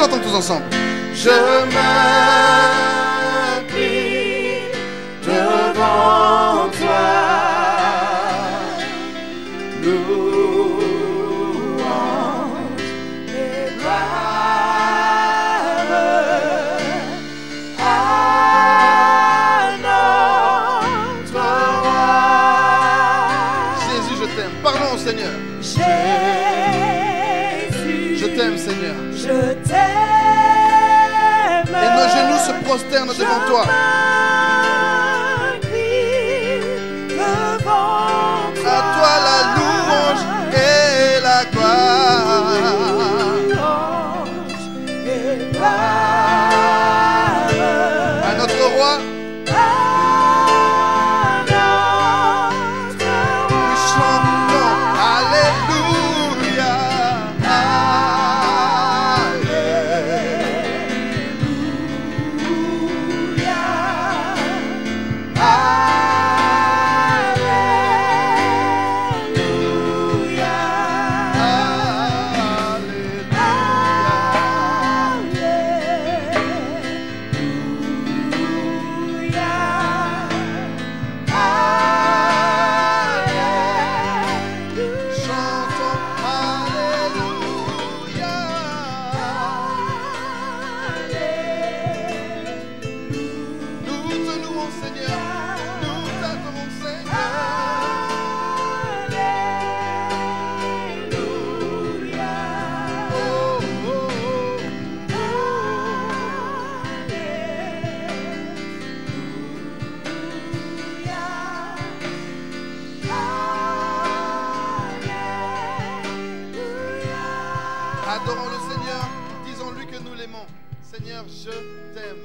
Chantons tous ensemble. Je m'incline devant toi, louange et gloire à notre roi. Jésus, je t'aime. Pardon, Seigneur. Jésus, Je t'aime, Seigneur. je t'aime. Et nos genoux se prosternent devant toi. À toi la louange et la gloire. À notre roi. Nous chantons Alléluia. Adorons le Seigneur, disons-lui que nous l'aimons. Seigneur, je t'aime.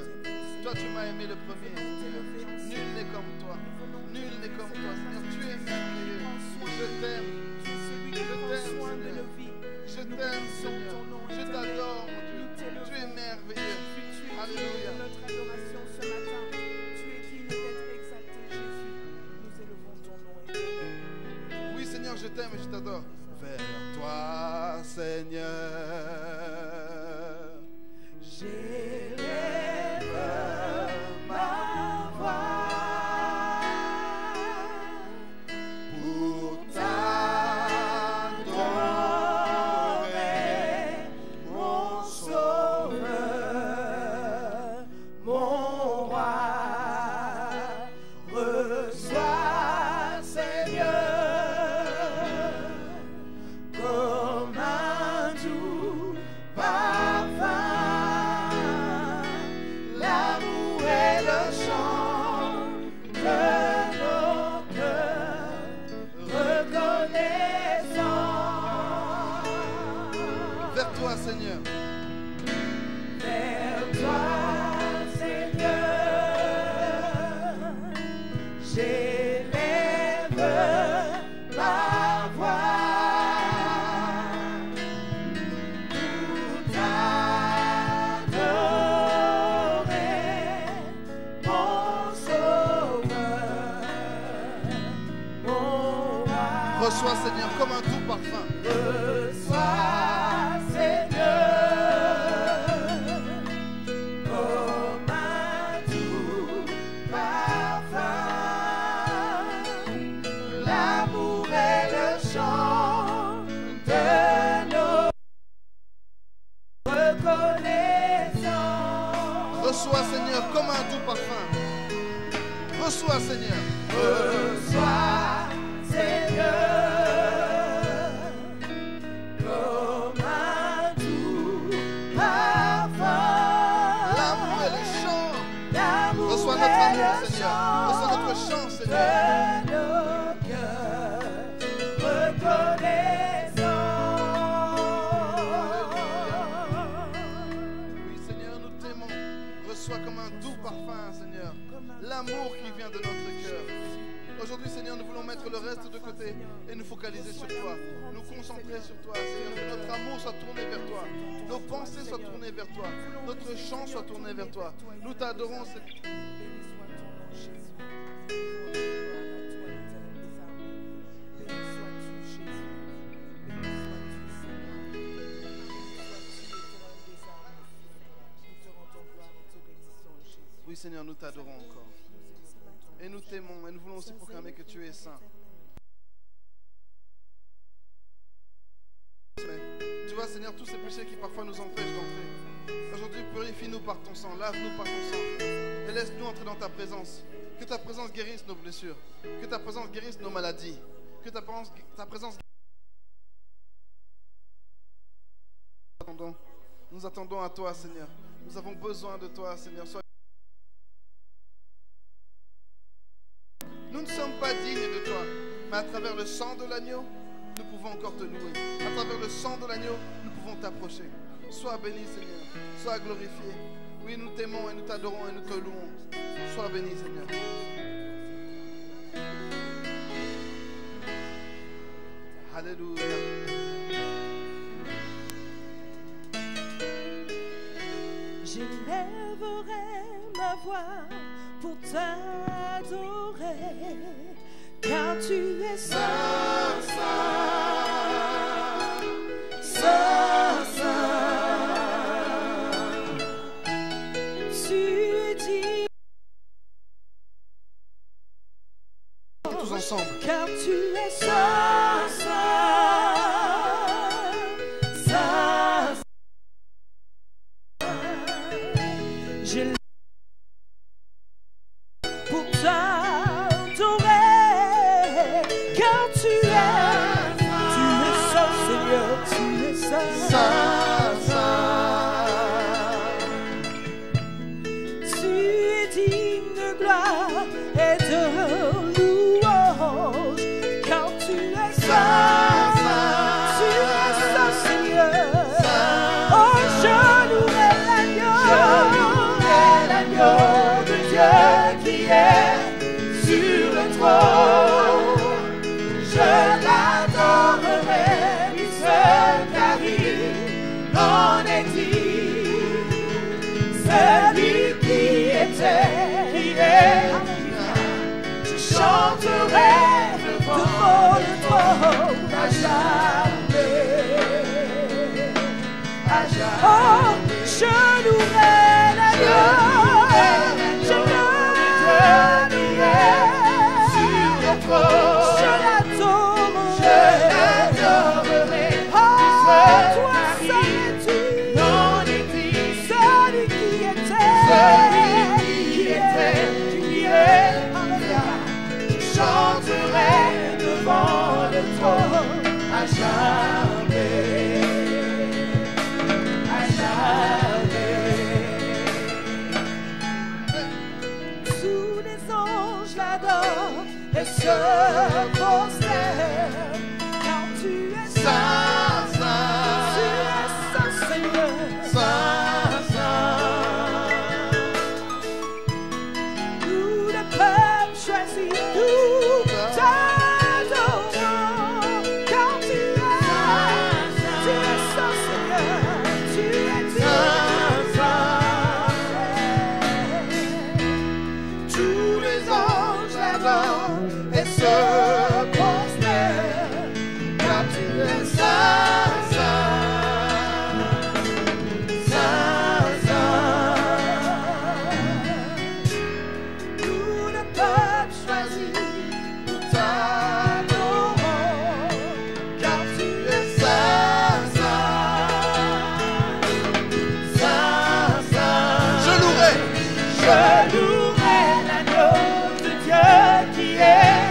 Toi, tu m'as aimé le premier. Seigneur. Nul n'est comme toi. Nul n'est comme toi, Seigneur. Tu es merveilleux. Je t'aime. Je t'aime, Seigneur. Je t'aime, Seigneur. Je t'adore, mon Dieu. Tu es merveilleux. Alléluia. Notre adoration ce matin. Tu es digne d'être exalté, Jésus. Nous élevons ton nom. Oui, Seigneur, je t'aime et je t'adore. Vers toi, Seigneur, j'élève ma voix pour t'adorer, mon Sauveur, mon roi. Reçois, Seigneur, comme un doux parfum, l'amour et le chant de nos cœurs reconnaissants. vers toi, Seigneur. Vers toi, Seigneur, j'élève ma voix pour t'adorer, mon Sauveur, mon roi. Reçois, Seigneur, comme un doux parfum. Reçois, Seigneur, comme un doux parfum, l'amour et le chant de nos reconnaissants. Reçois, Seigneur, comme un doux parfum. Reçois, Seigneur. Reçois, Seigneur, comme un doux parfum, L'amour et le chant. l'amour Reçois et notre le amour, Seigneur. chant Reçois notre chant, de Seigneur. nos cœurs reconnaissants. Oui, Seigneur, nous t'aimons. Reçois comme un doux parfum, Seigneur. L'amour qui vient de notre cœur. Aujourd'hui, Seigneur, nous voulons mettre le reste de côté et nous focaliser sur toi. Nous concentrer sur toi, Seigneur. Que notre amour soit tourné vers toi. Nos pensées soient tournées vers toi. Notre chant soit tourné vers toi. Nous t'adorons, Seigneur. Béni soit ton nom, Jésus. Béni sois-tu, Jésus. Béni sois-tu, Seigneur. Béni sois-tu, éternel des armées. Seigneur, nous t'adorons encore. Et nous t'aimons et nous voulons aussi proclamer que tu es saint. Tu vois, Seigneur, tous ces péchés qui parfois nous empêchent d'entrer. Aujourd'hui, purifie-nous par ton sang, lave-nous par ton sang et laisse-nous entrer dans ta présence. Que ta présence guérisse nos blessures, que ta présence guérisse nos maladies, que ta présence nous attendons à toi, Seigneur. Nous avons besoin de toi, Seigneur. Nous ne sommes pas dignes de toi, mais à travers le sang de l'agneau, nous pouvons encore te louer. À travers le sang de l'agneau, nous pouvons t'approcher. Sois béni, Seigneur. Sois glorifié. Oui, nous t'aimons et nous t'adorons et nous te louons. Sois béni, Seigneur. Alléluia. J'élèverai ma voix pour t'adorer, car tu es saint, saint, saint, saint. Tu dis Tous ensemble. car tu es saint, saint, saint. Je pour t'adorer, car tu es saint, Seigneur, tu es saint, Saint, saint. tu es digne de gloire et de louange, car tu es saint, tu es saint, Seigneur. Oh, je louerai l'agneau de Dieu qui est sur le trône. Je l'adorerai, lui seul, car il en est digne. Celui qui était, qui est, je chanterai devant le trône à jamais. À jamais. Oh, je louerai l'agneau, je louerai sur le trône, je l'adorerai. Oh, toi seul es-tu, non est-il, celui qui était, qui est, je chanterai devant le trône à jamais. À jamais. Tous les anges l'adorent et se prosternent, car tu es Saint, tu es saint, Seigneur. saint, saint. Nous le peuple choisi, nous t'adorons, car tu es saint, Seigneur, tu es saint. Tous les anges l'adorent et se prosternent, car tu es saint, saint, saint. Nous le peuple choisi, nous t'adorons, car tu es saint, saint, saint. Je louerai. Je louerai l'agneau de Dieu qui est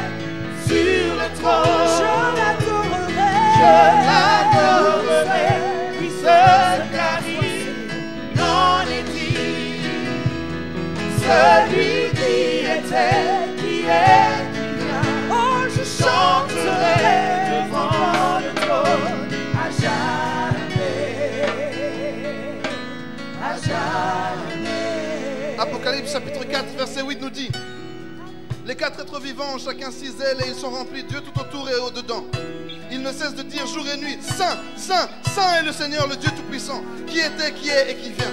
sur le trône. Je l'adorerai, lui seul, car il n'en est digne. Celui qui était, qui est, qui vient. Oh, je chanterai devant le trône à jamais, à jamais. Apocalypse chapitre 4, verset 8 nous dit: les quatre êtres vivants ont chacun 6 ailes et ils sont remplis Dieu tout autour et au-dedans. Ils ne cessent de dire jour et nuit: Saint, Saint, Saint est le Seigneur, le Dieu Tout-Puissant, qui était, qui est et qui vient.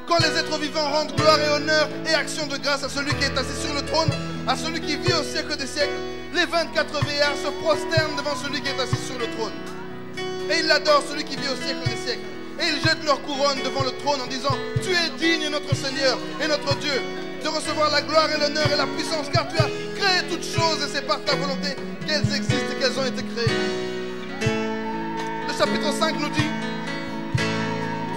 Quand les êtres vivants rendent gloire et honneur et action de grâce à celui qui est assis sur le trône, à celui qui vit au siècle des siècles, les 24 vieillards se prosternent devant celui qui est assis sur le trône. Et ils adorent celui qui vit au siècle des siècles. Et ils jettent leur couronne devant le trône en disant: Tu es digne, notre Seigneur et notre Dieu, de recevoir la gloire et l'honneur et la puissance, car tu as créé toutes choses et c'est par ta volonté qu'elles existent et qu'elles ont été créées. Le chapitre 5 nous dit: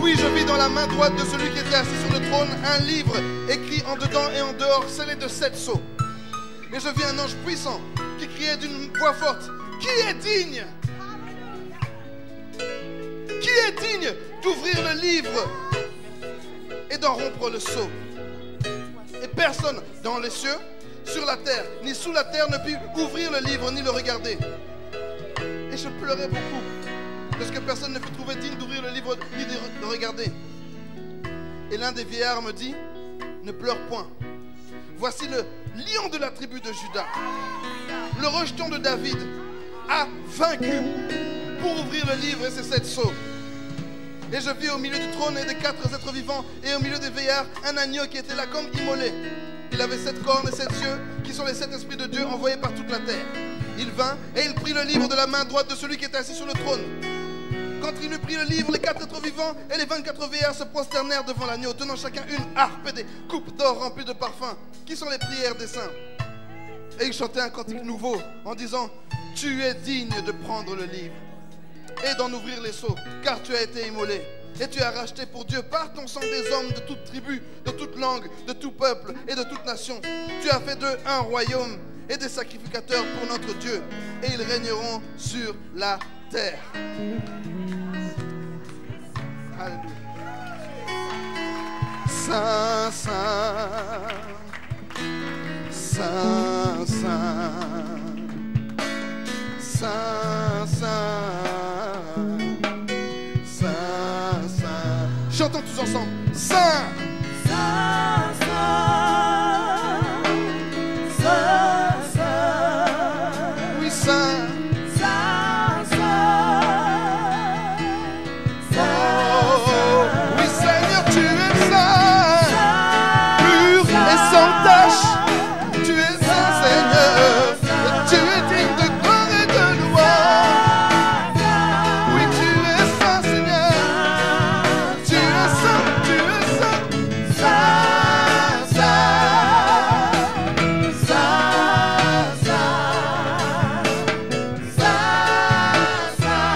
puis je vis dans la main droite de celui qui était assis sur le trône un livre écrit en dedans et en dehors, scellé de 7 sceaux. Et je vis un ange puissant qui criait d'une voix forte: qui est digne? Qui est digne d'ouvrir le livre et d'en rompre le sceau? Et personne dans les cieux, sur la terre, ni sous la terre ne put ouvrir le livre ni le regarder. Et je pleurais beaucoup parce que personne ne fut trouvé digne d'ouvrir le livre ni de le regarder. Et l'un des vieillards me dit: ne pleure point. Voici le lion de la tribu de Juda, le rejeton de David, a vaincu pour ouvrir le livre et ses 7 sceaux. Et je vis au milieu du trône et des 4 êtres vivants et au milieu des veillards un agneau qui était là comme immolé. Il avait 7 cornes et 7 yeux qui sont les 7 esprits de Dieu envoyés par toute la terre. Il vint et il prit le livre de la main droite de celui qui était assis sur le trône. Quand il eut pris le livre, les 4 êtres vivants et les 24 veillards se prosternèrent devant l'agneau, tenant chacun une harpe et des coupes d'or remplies de parfums, qui sont les prières des saints. Et ils chantaient un cantique nouveau en disant: tu es digne de prendre le livre et d'en ouvrir les sceaux, car tu as été immolé. Et tu as racheté pour Dieu par ton sang des hommes de toute tribu, de toute langue, de tout peuple et de toute nation. Tu as fait d'eux un royaume et des sacrificateurs pour notre Dieu, et ils régneront sur la terre. Alléluia. Saint, Saint, Saint, Saint, Saint, Saint, Saint. Chantons tous ensemble. Saint, Saint, Saint, Saint, Saint. oui, Saint. Saint, Saint, Oh, oui, Seigneur, tu es saint, pur et sans tache. Tu es saint, Seigneur. Tu es digne de gloire et de louange. Oui, tu es saint, Seigneur. Tu es saint, tu es saint. Saint, saint, saint, saint, saint,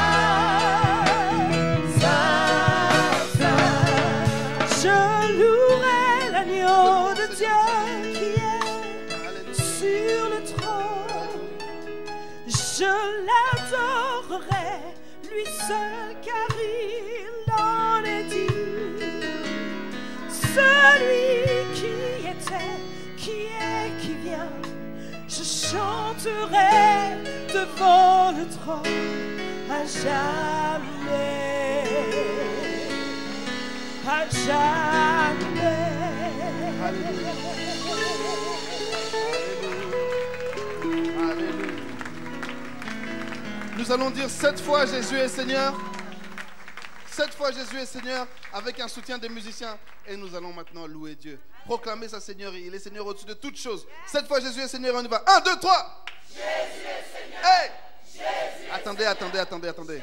saint, saint. je louerai l'agneau de Dieu qui est sur le trône. Je l'adorerai, lui seul, car il en est digne. Celui qui était, qui est, qui vient, je chanterai devant le trône à jamais, à jamais. Alléluia. Alléluia. Nous allons dire 7 fois Jésus est Seigneur. 7 fois Jésus est Seigneur avec un soutien des musiciens. Et nous allons maintenant louer Dieu. Proclamer sa Seigneurie. Il est Seigneur au-dessus de toutes choses. 7 fois Jésus est Seigneur. On y va. 1, 2, 3. Jésus est Seigneur. Hey! Jésus attendez. Attendez.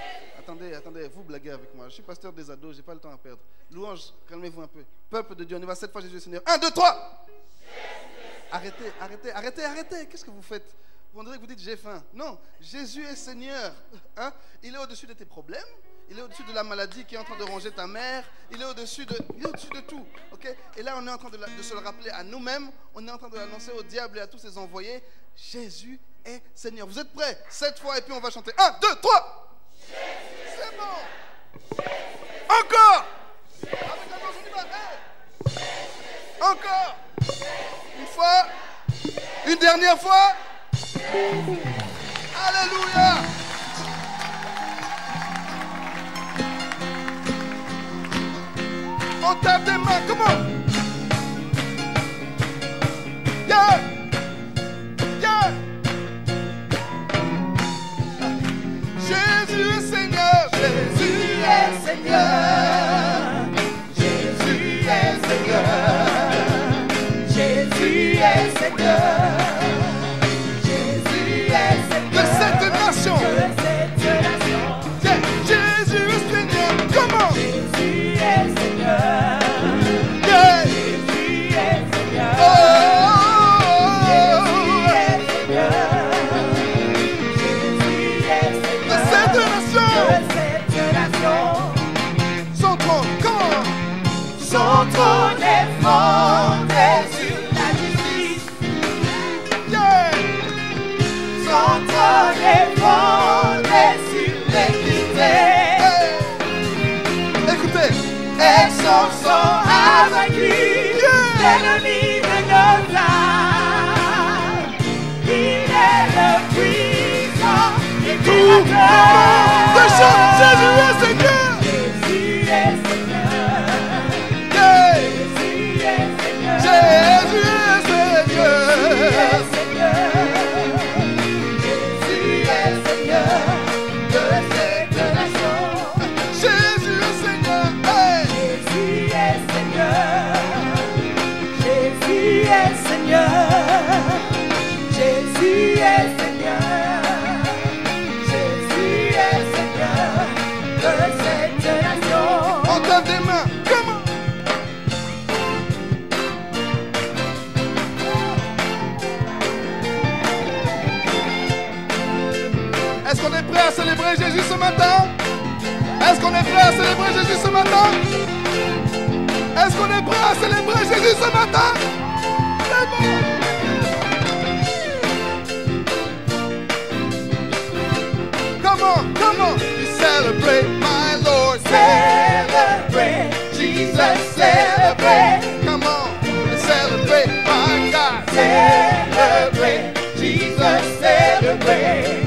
Vous blaguez avec moi. Je suis pasteur des ados. J'ai pas le temps à perdre. Louange, calmez-vous un peu. Peuple de Dieu, on y va 7 fois Jésus est Seigneur. 1, 2, 3. Arrêtez. Qu'est-ce que vous faites? On dirait que vous dites j'ai faim. Non, Jésus est Seigneur. Hein? Il est au-dessus de tes problèmes. Il est au-dessus de la maladie qui est en train de ronger ta mère. Il est au-dessus de tout. Okay? Et là, on est en train de se le rappeler à nous-mêmes. On est en train de l'annoncer au diable et à tous ses envoyés. Jésus est Seigneur. Vous êtes prêts? 7 fois et puis on va chanter. 1, 2, 3. C'est bon. Encore. Avec la voix, on y va. Hey. Encore. Une fois. Une dernière fois. Alléluia. On tape des mains, comment? Yeah. Jésus est Seigneur. Jésus est Seigneur. Jésus est Seigneur. Jésus est Seigneur. De cette nation. Jésus est Seigneur. Comment? Jésus est Seigneur. Yeah. Jésus est Seigneur. Oh. trône est fondé sur la justice. Yeah. Son trône est fondé sur l'équité. Hey. Écoutez. Et son sang a vaincu l'ennemi de nos âmes. Il est le puissant libérateur. De chante Jésus est Seigneur. Jésus est Seigneur. Yeah. Jésus est Seigneur. Jésus est Seigneur. Jésus est Seigneur de cette nation. Jésus est Seigneur. Hey. Jésus est Seigneur. Jésus est Seigneur. Jésus est Seigneur. Jésus est Seigneur de cette nation. On tape des mains. Comment? Est-ce qu'on est prêt à célébrer Jésus ce matin? Est-ce qu'on est prêt à célébrer Jésus ce matin? Est-ce qu'on est prêt à célébrer Jésus ce matin? C'est bon. Come on, we celebrate my Lord. Celebrate, Jesus, celebrate. Come on, we celebrate my God. Celebrate, Jesus, celebrate.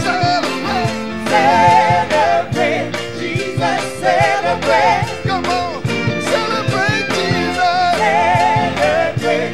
Celebrate. Celebrate, Jesus, celebrate. Come on, celebrate Jesus. Celebrate,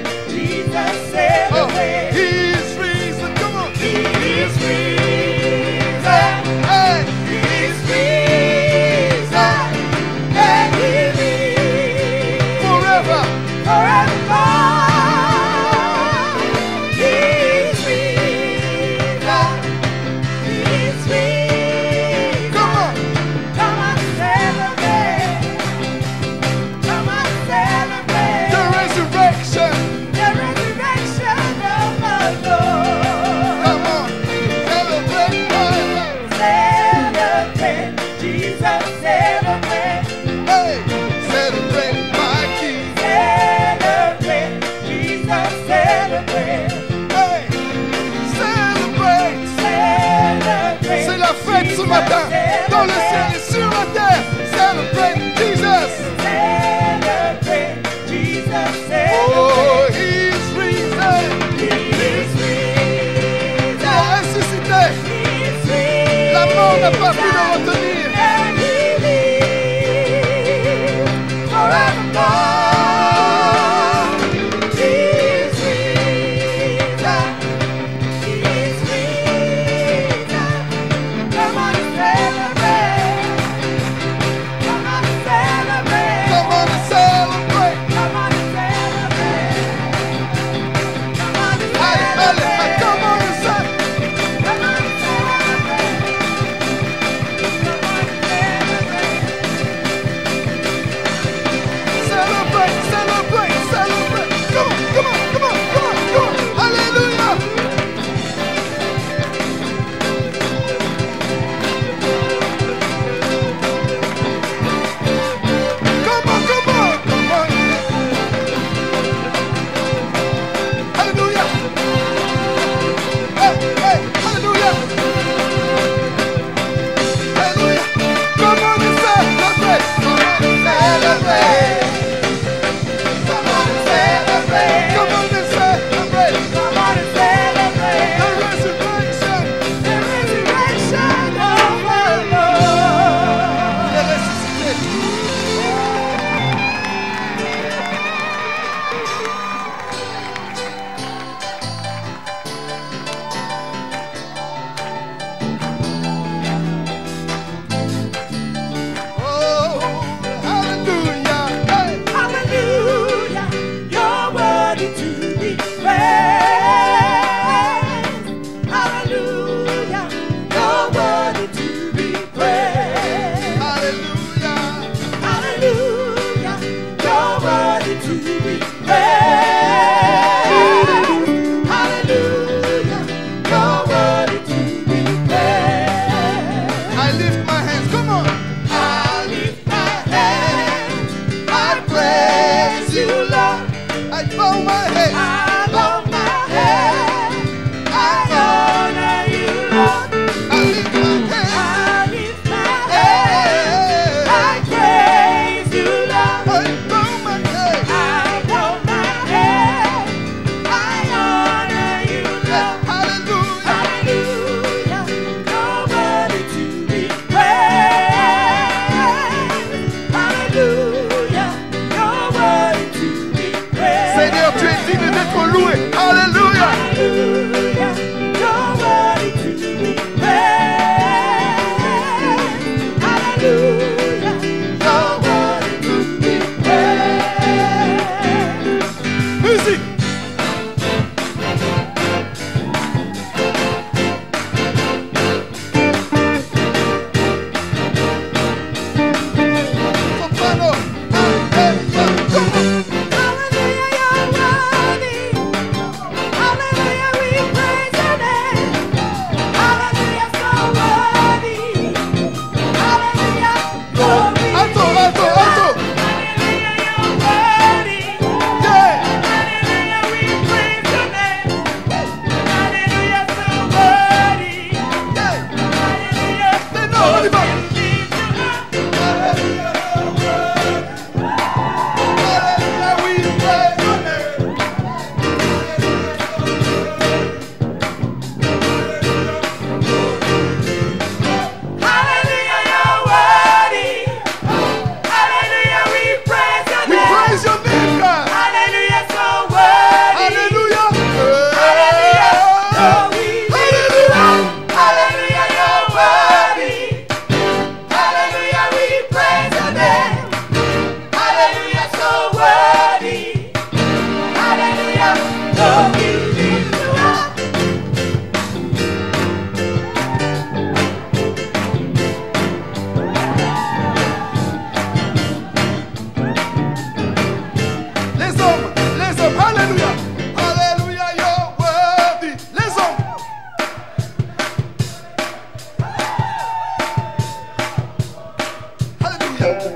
Alléluia.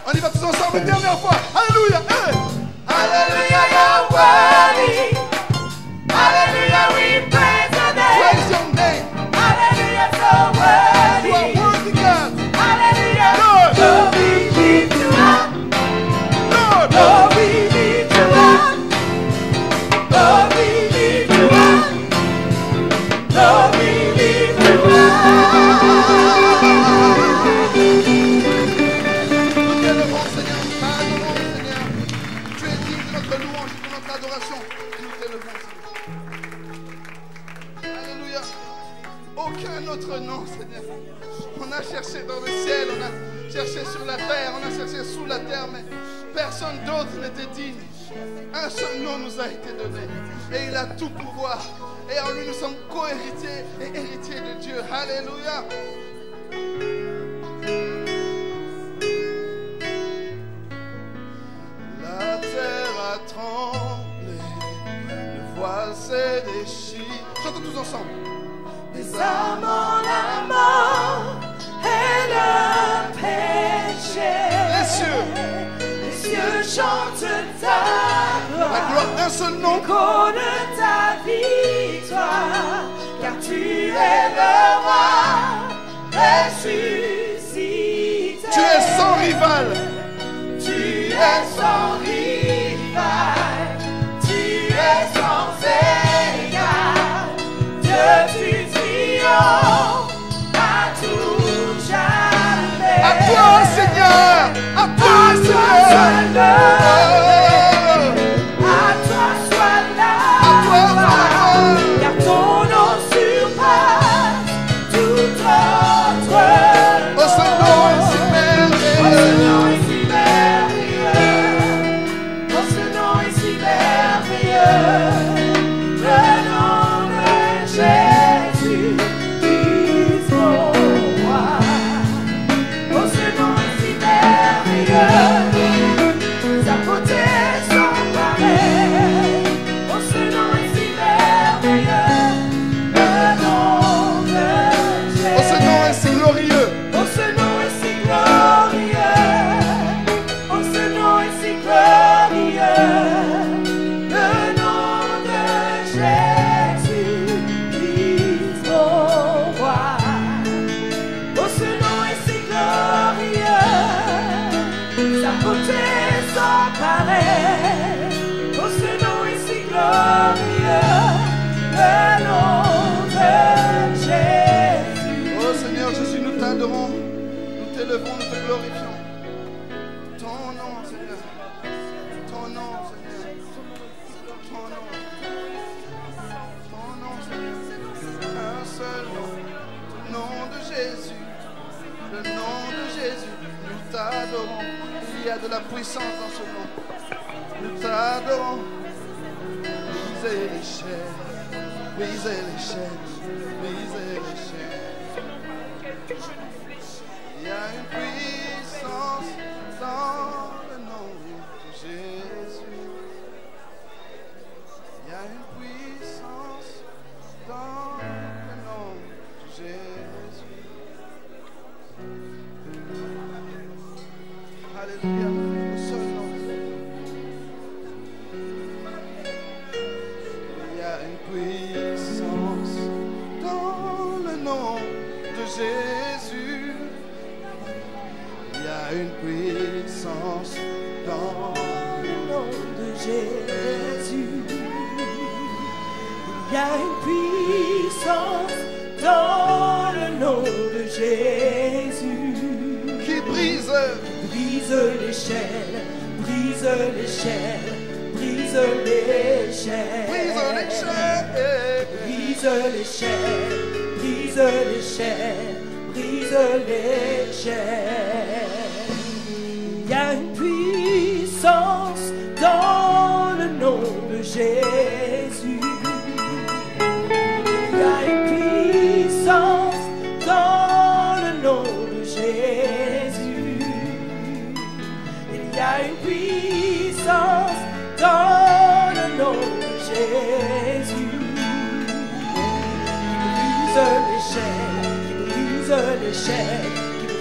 On y va tous ensemble une dernière fois. Alléluia. Hey. Hallelujah, you're worthy. Hallelujah, we praise your name. Praise your name. Hallelujah, so You are worthy. worthy, God. Hallelujah, Lord. glory be to God. Lord. Glory be to God. Glory be to God. Glory be to God. Nous t'élevons, Seigneur. Nous t'adorons, Seigneur. Tu es digne de notre louange et de notre adoration. Nous t'élevons, Seigneur. Alléluia. Aucun autre nom, Seigneur. On a cherché dans le ciel, on a cherché sur la terre, on a cherché sous la terre, mais personne d'autre n'était digne. Un seul nom nous a été donné. Et il a tout pouvoir. Et en lui, nous sommes co-héritiers et héritiers de Dieu. Alléluia. La terre a tremblé, le voile s'est déchiré. Chantons tous ensemble. Désarmant la mort et le péché. Les cieux chantent ta La gloire. gloire, un seul nom. Écho de ta victoire, car tu es le roi ressuscité. Tu es sans rival. Tu es sans rival, tu es sans égal. Dieu, tu triomphes à tout jamais. À toi, Seigneur. À toi, Seigneur. À toi soit la À toi, gloire, Seigneur. car ton nom surpasse tout autre nom. Oh, ce nom est si merveilleux. Oh, ce nom est si merveilleux. Oh, ce nom est si merveilleux. Le nom de Jésus, Christ mon roi. Oh, ce nom est si merveilleux. Sa beauté sans pareil. Oh, ce nom est si merveilleux. Le nom de Jésus. Oh, ce nom est si glorieux. Oh, ce nom est si glorieux. Oh, ce nom est si glorieux. Le nom de Jésus, Christ mon roi. Oh, ce nom est si glorieux. Sa beauté sans pareil. Oh, ce nom est si glorieux. Le nom de Jésus. Oh Seigneur Jésus, nous t'adorons, nous t'élevons, nous te glorifions. Ton nom, Seigneur. Ton nom, Seigneur. Ton nom. Ton nom, Seigneur. Un seul nom. Le nom de Jésus. Le nom de Jésus. Nous t'adorons. Il y a de la puissance dans ce nom. Nous t'adorons. Brisez les chaînes. Brisez les chaînes. Brisez les chaînes. Il y a une puissance dans le nom de Jésus. Il y a une puissance dans le nom de Jésus. Alléluia, au seul nom. Il y a une puissance dans le nom de Jésus. Il y a une puissance dans le nom De Jésus, il y a une puissance dans le nom de Jésus. qui brise. Brise les chaînes, brise les chaînes, brise les chaînes. Brise les chaînes. Brise les chaînes, brise les chaînes, brise les chaînes. Il y a une puissance dans le nom de Jésus. Il y a une puissance dans le nom de Jésus. Il y a une puissance dans le nom de Jésus. Qui brise les chaînes, qui brise les chaînes, qui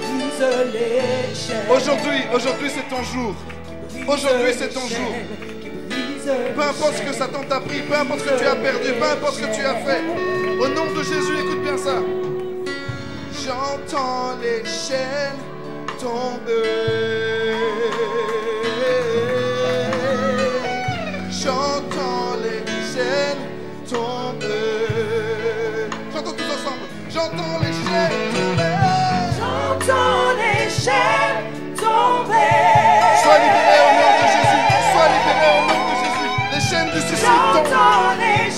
Aujourd'hui c'est ton jour. Aujourd'hui c'est ton jour. Peu importe ce que Satan t'a pris, peu importe ce que tu as perdu, peu importe ce que tu as fait. Au nom de Jésus, écoute bien ça. J'entends les chaînes tomber. J'entends les chaînes tomber. J'entends tous ensemble. J'entends les chaînes tomber. J'entends les chaînes tomber. Sois libéré au nom de Jésus. Sois libéré au nom de Jésus. Les chaînes du suicide tombent. Les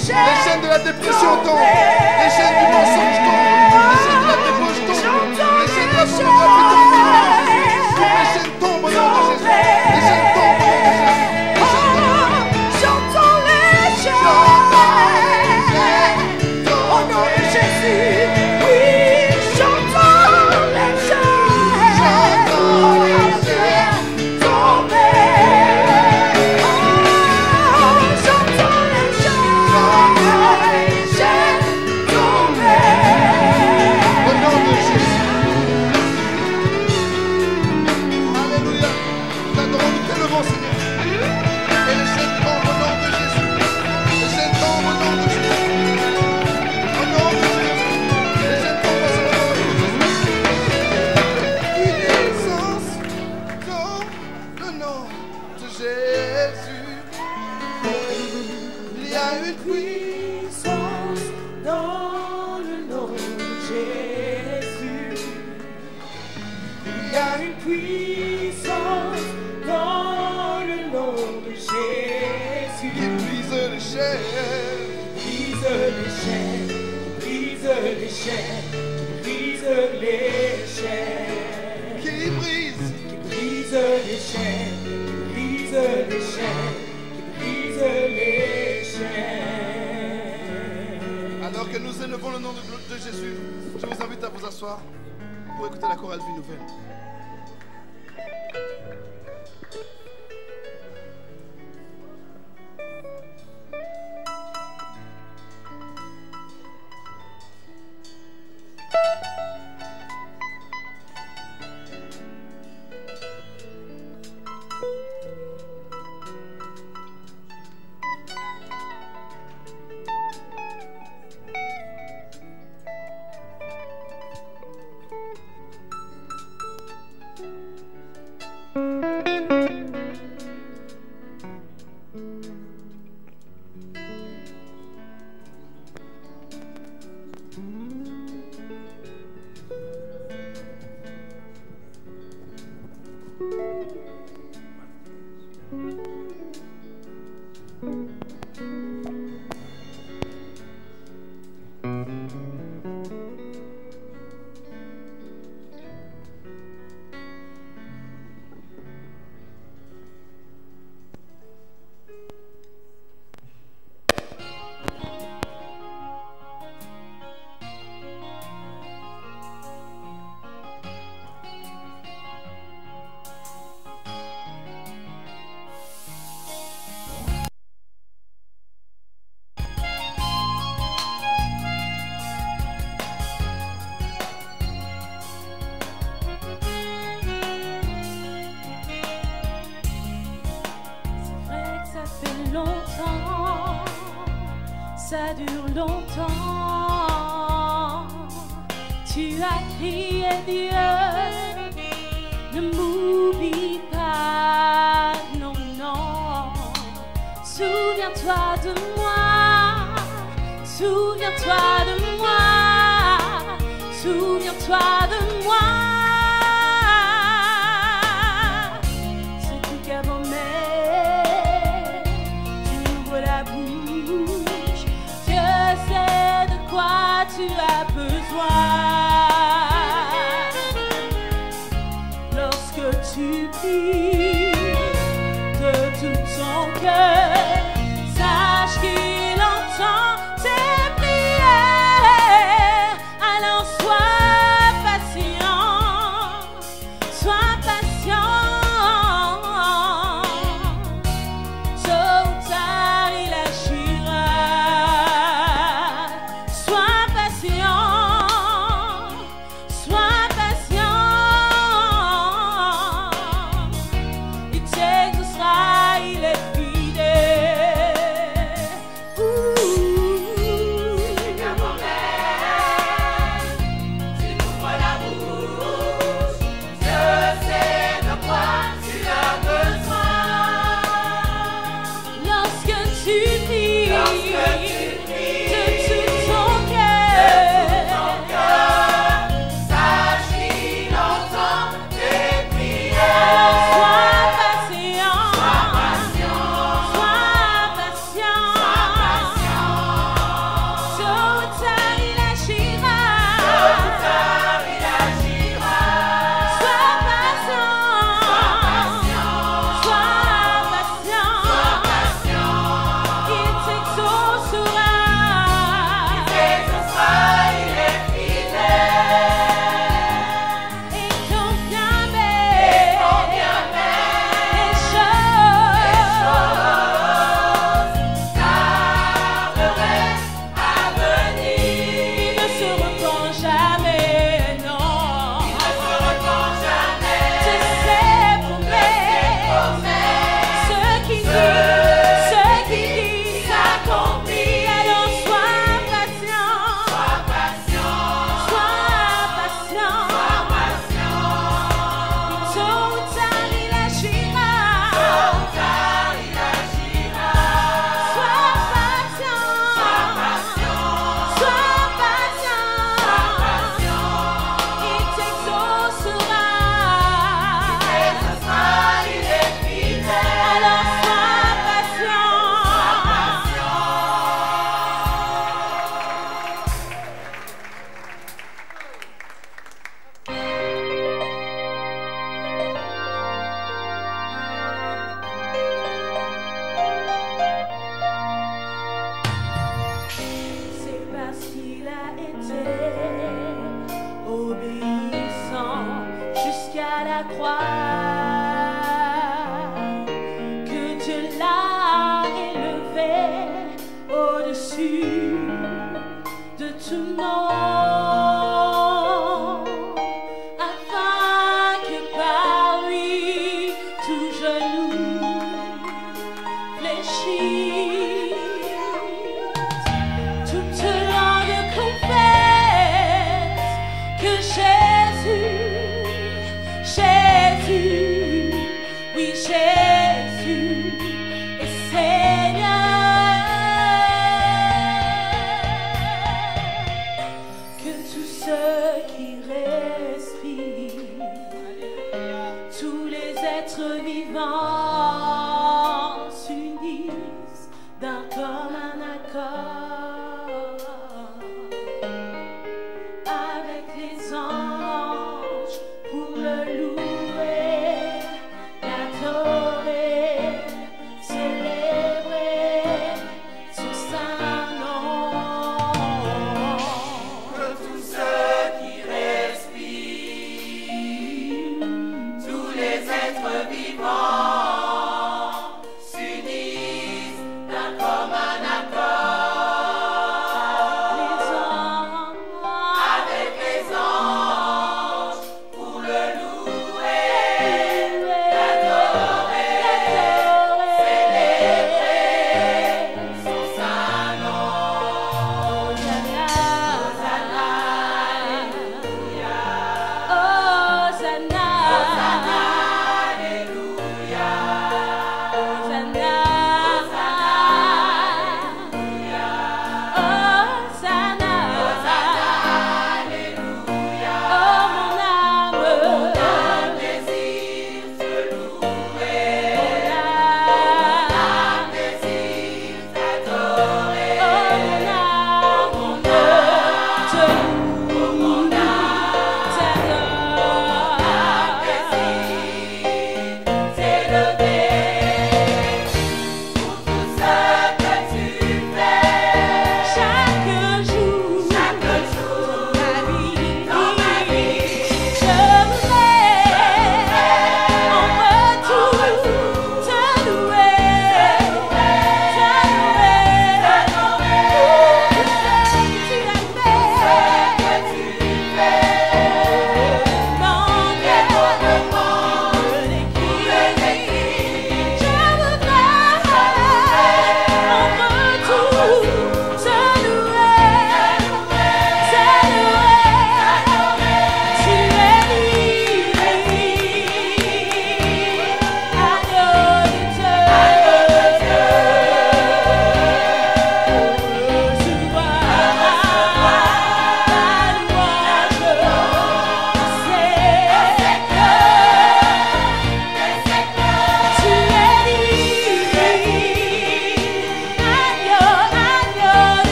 chaînes de la dépression tombent. Les chaînes du mensonge tombent. Les chaînes de la débauche tombent. Les chaînes de la pornographie tombent. Les chaînes tombent au nom de Jésus. Les chaînes tombent au nom de Jésus. J'entends les chaînes au nom de Jésus. Oui, j'entends les chaînes tomber. J'entends les chaînes tomber. Au nom de Jésus. Alléluia. Nous adorons, nous t'élevons, Seigneur. Et les chaînes tombent au nom de Jésus. Les chaînes tombent au nom de Jésus. Au nom de Jésus. Les chaînes tombent au nom de Jésus. Puissance dans le nom de Jésus. Il y a une Puissance dans le nom de Jésus. Il y a une puissance dans le nom de Jésus. qui brise les chaînes. Brise les chaînes, brise les chaînes, brise les chaînes. Qui brise. Brise les chaînes, brise les chaînes, brise les chaînes. Alors que nous élevons le nom de Jésus, je vous invite à vous asseoir pour écouter la chorale Vie Nouvelle. Ça dure longtemps. Tu as crié Dieu, ne m'oublie pas, non, non. Souviens-toi de moi, souviens-toi de moi, souviens-toi de moi. C'est tout qu'avant mais tu ouvres la bouche. Dieu sait de quoi tu as besoin. Lorsque tu pries de tout ton cœur, sache qu'il entend tes prières. Alors sois patient, sois patient. Tôt ou tard il agira. Sois patient, sois patient. que Dieu l'a élevé au-dessus de tout nom, afin que par lui tout genou fléchisse, toute langue confesse que Jésus, oui Jésus est Seigneur, que tous ceux qui respirent, tous les êtres vivants s'unissent d'un commun accord avec les anges pour le louer, l'adorer, célébrer son saint nom. Que tous ceux qui respirent, tous les êtres vivants s'unissent d'un commun accord avec les anges pour le louer, l'adorer, célébrer son saint nom. Alléluia.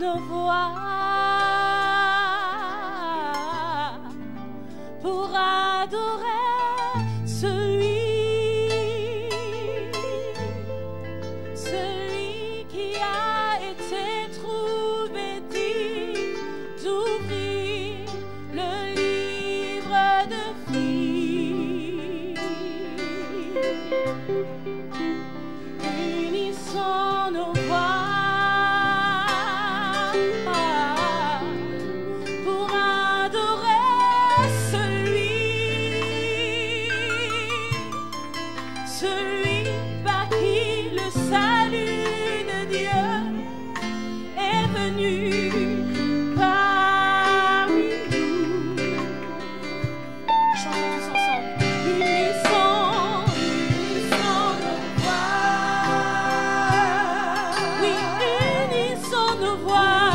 nos voix pour adorer celui qui a été trouvé digne d'ouvrir le livre de vie. Unissons nos voix pour adorer celui par qui le salut de Dieu est venu parmi nous. Chantons tous ensemble. Unissons nos voix. Oui, unissons nos voix.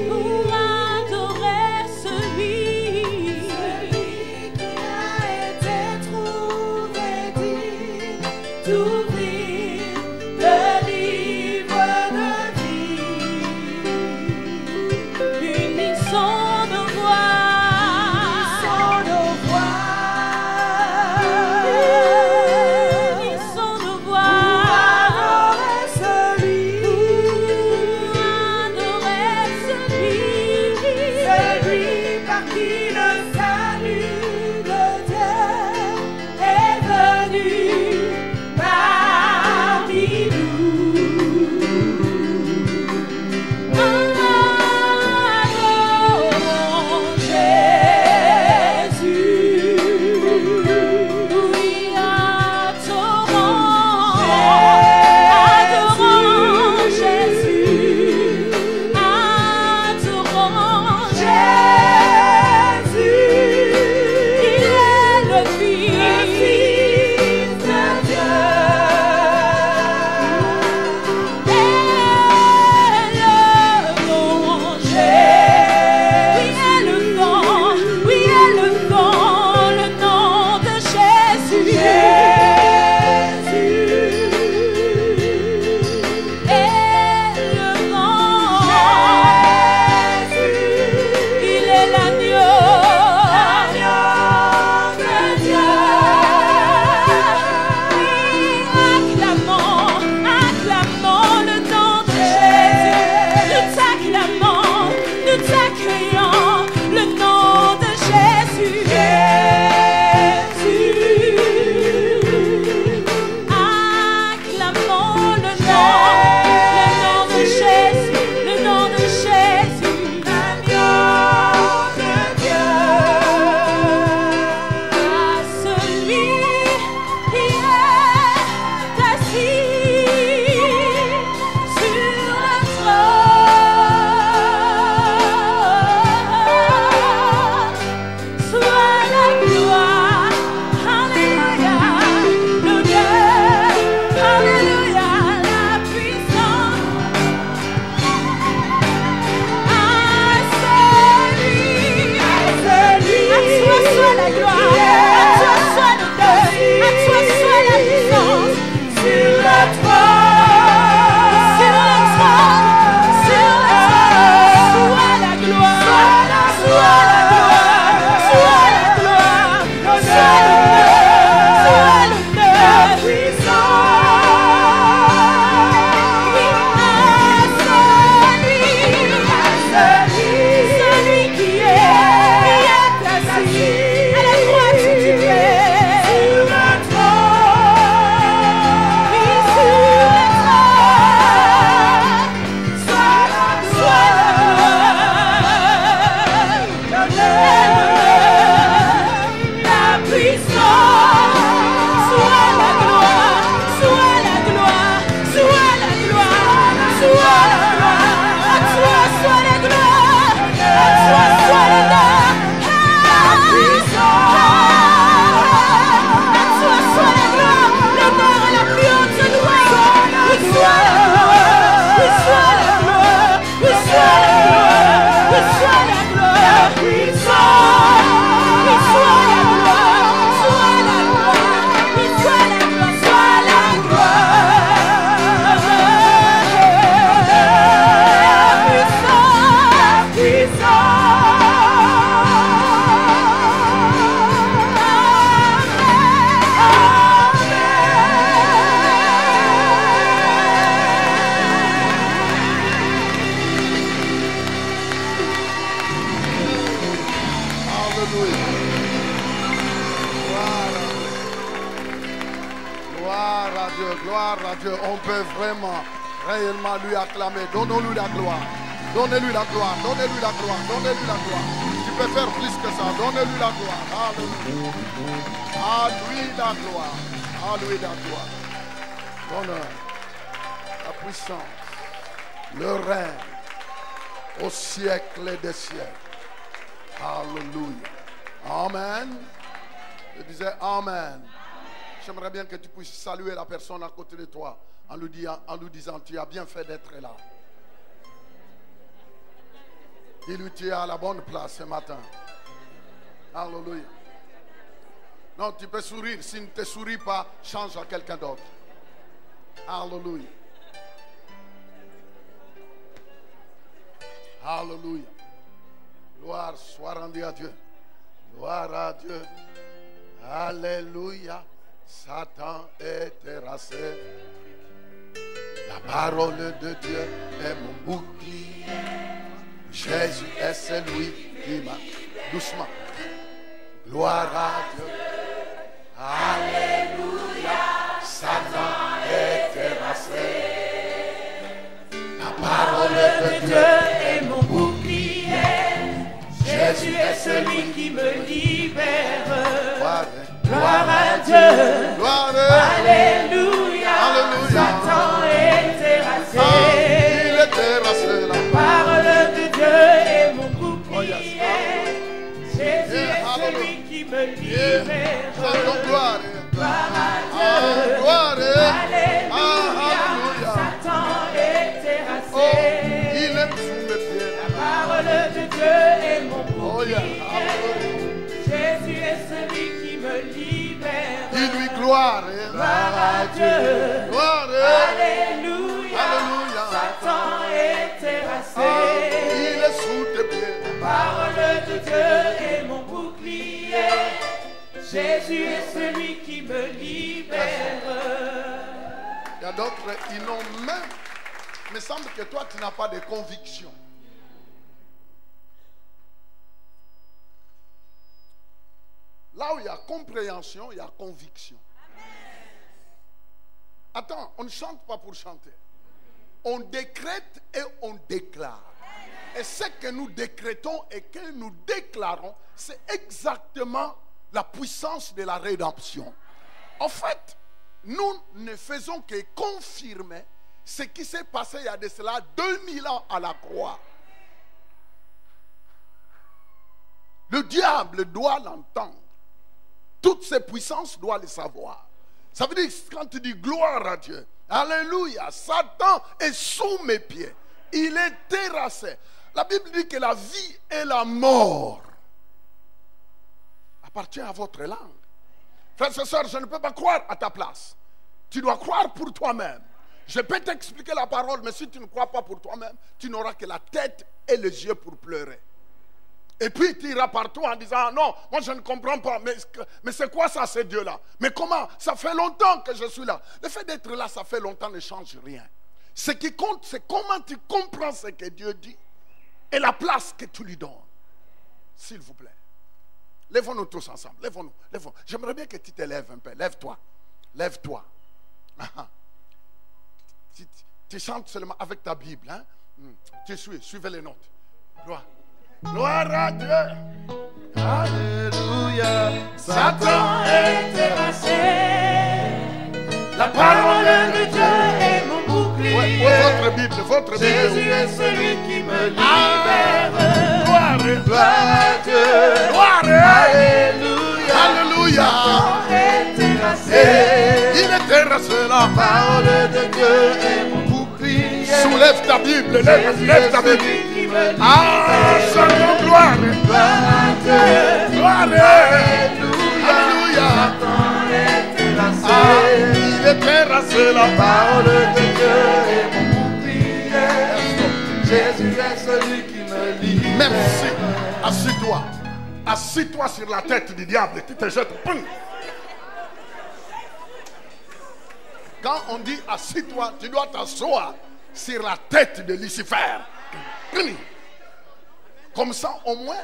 Pour adorer celui qui a été trouvé digne d'ouvrir le livre de Gloire à Dieu. On peut vraiment, réellement lui acclamer. Donnons-lui la gloire. Donnez-lui la gloire. Donnez-lui la gloire. Donnez-lui la gloire. Tu peux faire plus que ça. Donnez-lui la gloire. Alléluia. À lui la gloire. À lui la gloire. L'honneur, la puissance, le règne au siècle des siècles. Alléluia. Amen. Je disais Amen. J'aimerais bien que tu puisses saluer la personne à côté de toi en lui disant tu as bien fait d'être là. Dis-lui tu es à la bonne place ce matin. Alléluia. Non, tu peux sourire. Si ne te souris pas, change à quelqu'un d'autre. Alléluia. Alléluia. Gloire soit rendue à Dieu. Gloire à Dieu. Alléluia. Satan est terrassé. La parole de Dieu est mon bouclier. Jésus est celui qui m'a. Doucement. Gloire à Dieu. Alléluia. Satan est terrassé. La parole de Dieu est mon bouclier. Jésus est celui qui me libère. Gloire à Dieu. Gloire à Alléluia. Alléluia. Satan est terrassé. Il est terrassé. La parole de Dieu est mon bouclier. Oh, yes. Jésus est Hallelujah. celui qui me libère. Chantons gloire. Gloire à Dieu. Gloire. Alléluia. Alléluia. Satan est terrassé. Oh, il est sous mes pieds. La parole de Dieu est mon Oh, bouclier. yeah. Hallelujah. Jésus est celui qui me libère. Dis-lui gloire. Gloire à Dieu. Gloire. Alléluia. Alléluia. Satan est terrassé. Il est sous tes pieds. La parole de Dieu est mon bouclier. Jésus est celui qui me libère. Il y a d'autres, ils n'ont même. Il me semble que toi, tu n'as pas de conviction. Là où il y a compréhension, il y a conviction. Attends, on ne chante pas pour chanter. On décrète et on déclare. Et ce que nous décrétons et que nous déclarons, c'est exactement la puissance de la rédemption. En fait, nous ne faisons que confirmer ce qui s'est passé il y a de cela 2000 ans à la croix. Le diable doit l'entendre. Toutes ces puissances doivent le savoir. Ça veut dire, quand tu dis gloire à Dieu, alléluia, Satan est sous mes pieds. Il est terrassé. La Bible dit que la vie et la mort appartiennent à votre langue. Frères et sœurs, je ne peux pas croire à ta place. Tu dois croire pour toi-même. Je peux t'expliquer la parole, mais si tu ne crois pas pour toi-même, tu n'auras que la tête et les yeux pour pleurer. Et puis tu iras partout en disant, ah non, moi je ne comprends pas, mais c'est quoi ça, ces dieux-là? Mais comment? Ça fait longtemps que je suis là. Le fait d'être là, ça fait longtemps, ne change rien. Ce qui compte, c'est comment tu comprends ce que Dieu dit et la place que tu lui donnes. S'il vous plaît. Lèvons-nous tous ensemble. Lèvons-nous. Lèvons. J'aimerais bien que tu te lèves un peu. Lève-toi. Lève-toi. Tu chantes seulement avec ta Bible. Hein? Suivez les notes. Gloire. Gloire à Dieu. Alléluia. Satan est terrassé. La parole de Dieu est mon bouclier. Votre Bible, votre Bible. Jésus est celui qui me libère. Gloire à Dieu. Gloire. Alléluia. Alléluia. Satan est terrassé. Il est terrassé. La parole de Dieu est mon bouclier. Soulève ta Bible. Lève ta Bible. Ah, Seigneur, gloire. Gloire à Dieu. Gloire. Alléluia. Satan est terrassé. Il est terrassé. La parole de Dieu est mon bouclier. Jésus est celui qui me libère. Merci. Assis-toi. Assis-toi sur la tête du diable. Tu te jettes. Boum. Quand on dit assis-toi, tu dois t'asseoir sur la tête de Lucifer. Comme ça, au moins,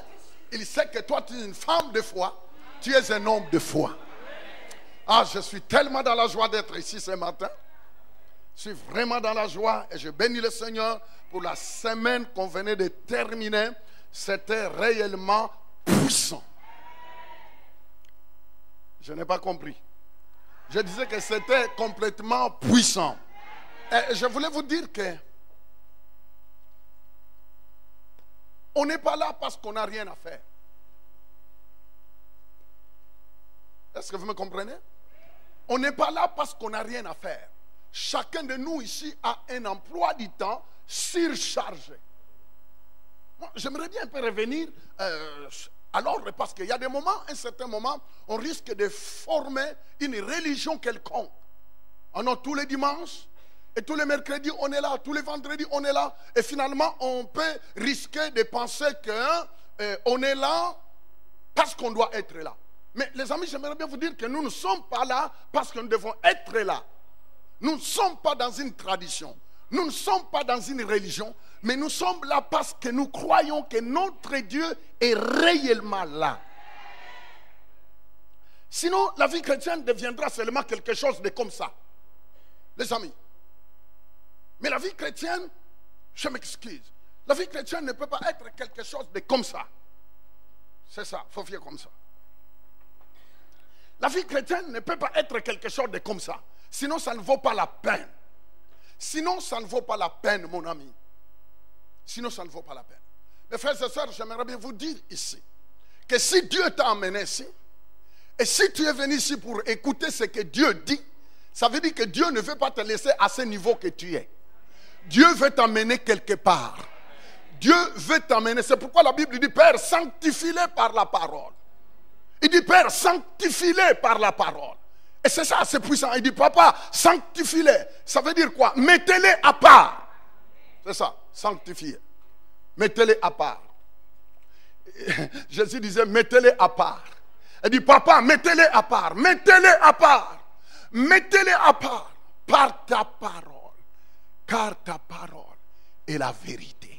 il sait que toi, tu es une femme de foi. Tu es un homme de foi. Ah, je suis tellement dans la joie d'être ici ce matin. Je suis vraiment dans la joie et je bénis le Seigneur pour la semaine qu'on venait de terminer. C'était réellement puissant. Je n'ai pas compris. Je disais que c'était complètement puissant. Et je voulais vous dire que on n'est pas là parce qu'on n'a rien à faire. Est-ce que vous me comprenez? On n'est pas là parce qu'on n'a rien à faire. Chacun de nous ici a un emploi du temps surchargé. Moi, j'aimerais bien un peu revenir alors, parce qu'il y a des moments, un certain moment, on risque de former une religion quelconque. Alors, tous les dimanches et tous les mercredis, on est là. Tous les vendredis, on est là. Et finalement, on peut risquer de penser qu'on est là parce qu'on doit être là. Mais les amis, j'aimerais bien vous dire que nous ne sommes pas là parce que nous devons être là. Nous ne sommes pas dans une tradition. Nous ne sommes pas dans une religion. Mais nous sommes là parce que nous croyons que notre Dieu est réellement là. Sinon, la vie chrétienne deviendra seulement quelque chose de comme ça. Les amis. Mais la vie chrétienne, je m'excuse, la vie chrétienne ne peut pas être quelque chose de comme ça. C'est ça, il faut faire comme ça. La vie chrétienne ne peut pas être quelque chose de comme ça. Sinon, ça ne vaut pas la peine. Sinon, ça ne vaut pas la peine, mon ami. Sinon, ça ne vaut pas la peine. Mes frères et sœurs, j'aimerais bien vous dire ici que si Dieu t'a emmené ici, et si tu es venu ici pour écouter ce que Dieu dit, ça veut dire que Dieu ne veut pas te laisser à ce niveau que tu es. Dieu veut t'emmener quelque part. Dieu veut t'emmener. C'est pourquoi la Bible dit, Père, sanctifie-les par la parole. Il dit, Père, sanctifie-les par la parole. Et c'est ça, c'est puissant. Il dit, Papa, sanctifie-les. Ça veut dire quoi? Mettez-les à part. C'est ça, sanctifier. Mettez-les à part. Jésus disait, mettez-les à part. Il dit, Papa, mettez-les à part. Mettez-les à part. Mettez-les à part. Par ta parole. Car ta parole est la vérité.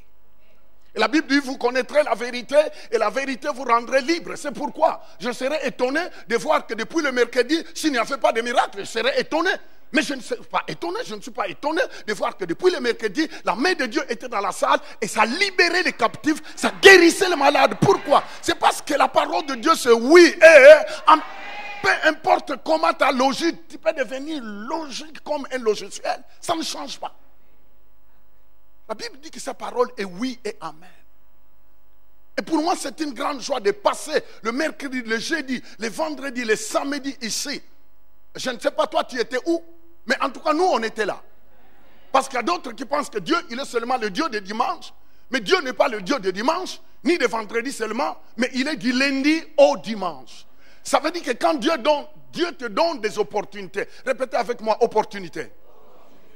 Et la Bible dit, vous connaîtrez la vérité et la vérité vous rendrait libre. C'est pourquoi je serais étonné de voir que depuis le mercredi, s'il n'y avait pas de miracle, je serais étonné. Mais je ne suis pas étonné, je ne suis pas étonné de voir que depuis le mercredi, la main de Dieu était dans la salle et ça libérait les captifs, ça guérissait les malades. Pourquoi? C'est parce que la parole de Dieu c'est oui et peu importe comment ta logique, tu peux devenir logique comme un logiciel, ça ne change pas. La Bible dit que sa parole est oui et amen. Et pour moi, c'est une grande joie de passer le mercredi, le jeudi, le vendredi, le samedi ici. Je ne sais pas toi, tu étais où? Mais en tout cas, nous, on était là. Parce qu'il y a d'autres qui pensent que Dieu, il est seulement le Dieu de dimanche. Mais Dieu n'est pas le Dieu de dimanche, ni de vendredi seulement, mais il est du lundi au dimanche. Ça veut dire que quand Dieu te donne des opportunités. Répétez avec moi, opportunités.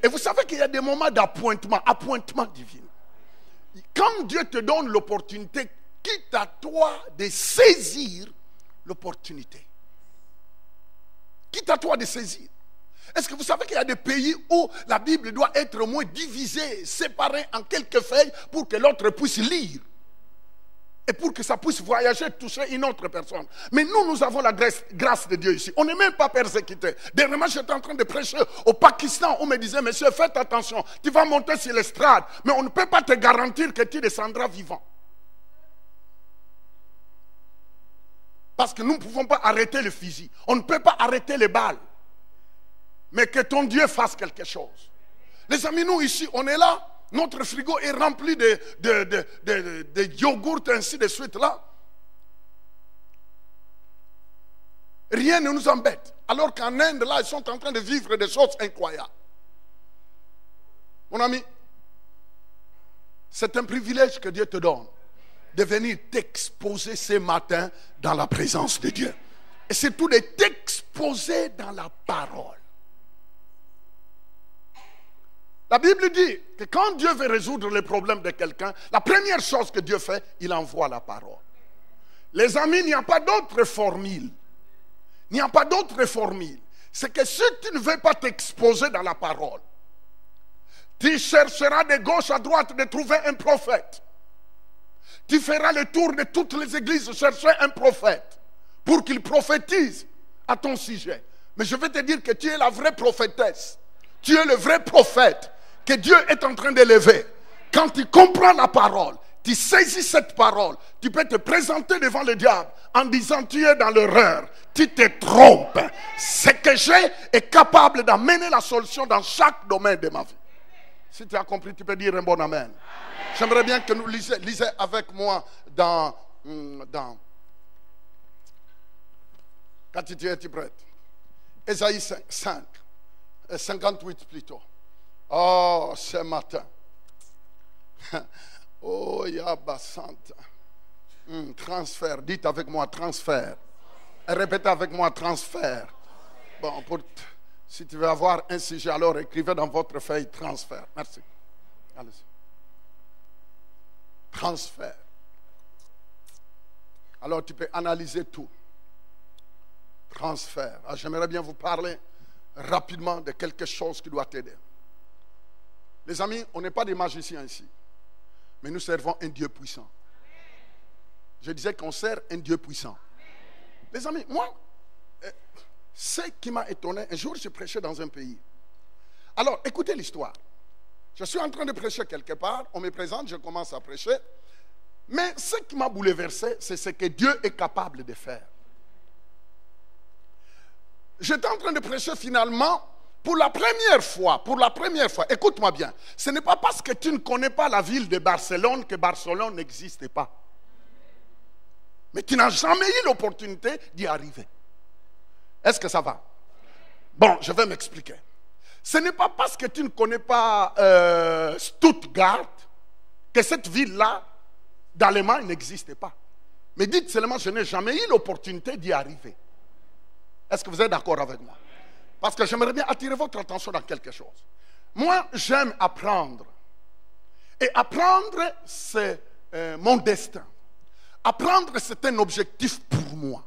Et vous savez qu'il y a des moments d'appointement, appointement divin. Quand Dieu te donne l'opportunité, quitte à toi de saisir l'opportunité. Quitte à toi de saisir. Est-ce que vous savez qu'il y a des pays où la Bible doit être au moins divisée, séparée en quelques feuilles pour que l'autre puisse lire? Et pour que ça puisse voyager, toucher une autre personne. Mais nous avons la grâce de Dieu ici. On n'est même pas persécuté. Dernièrement, j'étais en train de prêcher au Pakistan. On me disait, monsieur, faites attention. Tu vas monter sur l'estrade. Mais on ne peut pas te garantir que tu descendras vivant. Parce que nous ne pouvons pas arrêter le fusil. On ne peut pas arrêter les balles. Mais que ton Dieu fasse quelque chose. Les amis, nous ici, on est là. Notre frigo est rempli de yogourts, ainsi de suite là. Rien ne nous embête. Alors qu'en Inde, là, ils sont en train de vivre des choses incroyables. Mon ami, c'est un privilège que Dieu te donne de venir t'exposer ce matin dans la présence de Dieu. Et surtout de t'exposer dans la parole. La Bible dit que quand Dieu veut résoudre les problèmes de quelqu'un, la première chose que Dieu fait, il envoie la parole. Les amis, il n'y a pas d'autre formule. Il n'y a pas d'autre formule. C'est que si tu ne veux pas t'exposer dans la parole, tu chercheras de gauche à droite de trouver un prophète. Tu feras le tour de toutes les églises chercher un prophète pour qu'il prophétise à ton sujet. Mais je vais te dire que tu es la vraie prophétesse. tu es le vrai prophète que Dieu est en train d'élever. Quand tu comprends la parole, tu saisis cette parole, tu peux te présenter devant le diable en disant tu es dans l'erreur, tu te trompes. Ce que j'ai est capable d'amener la solution dans chaque domaine de ma vie. Si tu as compris, tu peux dire un bon amen. J'aimerais bien que nous lisez avec moi dans quand tu es prête. Ésaïe 5, 58 plutôt. Oh, ce matin. Oh, Yabba Santa. Transfert. Dites avec moi transfert. Et répétez avec moi transfert. Bon, si tu veux avoir un sujet, alors écrivez dans votre feuille transfert. Merci. Allez-y. Transfert. Alors tu peux analyser tout. Transfert. J'aimerais bien vous parler rapidement de quelque chose qui doit t'aider. Les amis, on n'est pas des magiciens ici, mais nous servons un Dieu puissant. Je disais qu'on sert un Dieu puissant. Les amis, moi, ce qui m'a étonné, un jour je prêchais dans un pays. Alors, écoutez l'histoire. Je suis en train de prêcher quelque part, on me présente, je commence à prêcher. Mais ce qui m'a bouleversé, c'est ce que Dieu est capable de faire. J'étais en train de prêcher finalement, pour la première fois, écoute-moi bien, ce n'est pas parce que tu ne connais pas la ville de Barcelone que Barcelone n'existe pas. Mais tu n'as jamais eu l'opportunité d'y arriver. Est-ce que ça va? Bon, je vais m'expliquer. Ce n'est pas parce que tu ne connais pas Stuttgart que cette ville-là d'Allemagne n'existe pas. Mais dites seulement, je n'ai jamais eu l'opportunité d'y arriver. Est-ce que vous êtes d'accord avec moi? Parce que j'aimerais bien attirer votre attention dans quelque chose. Moi, j'aime apprendre. Et apprendre, c'est mon destin. Apprendre, c'est un objectif pour moi.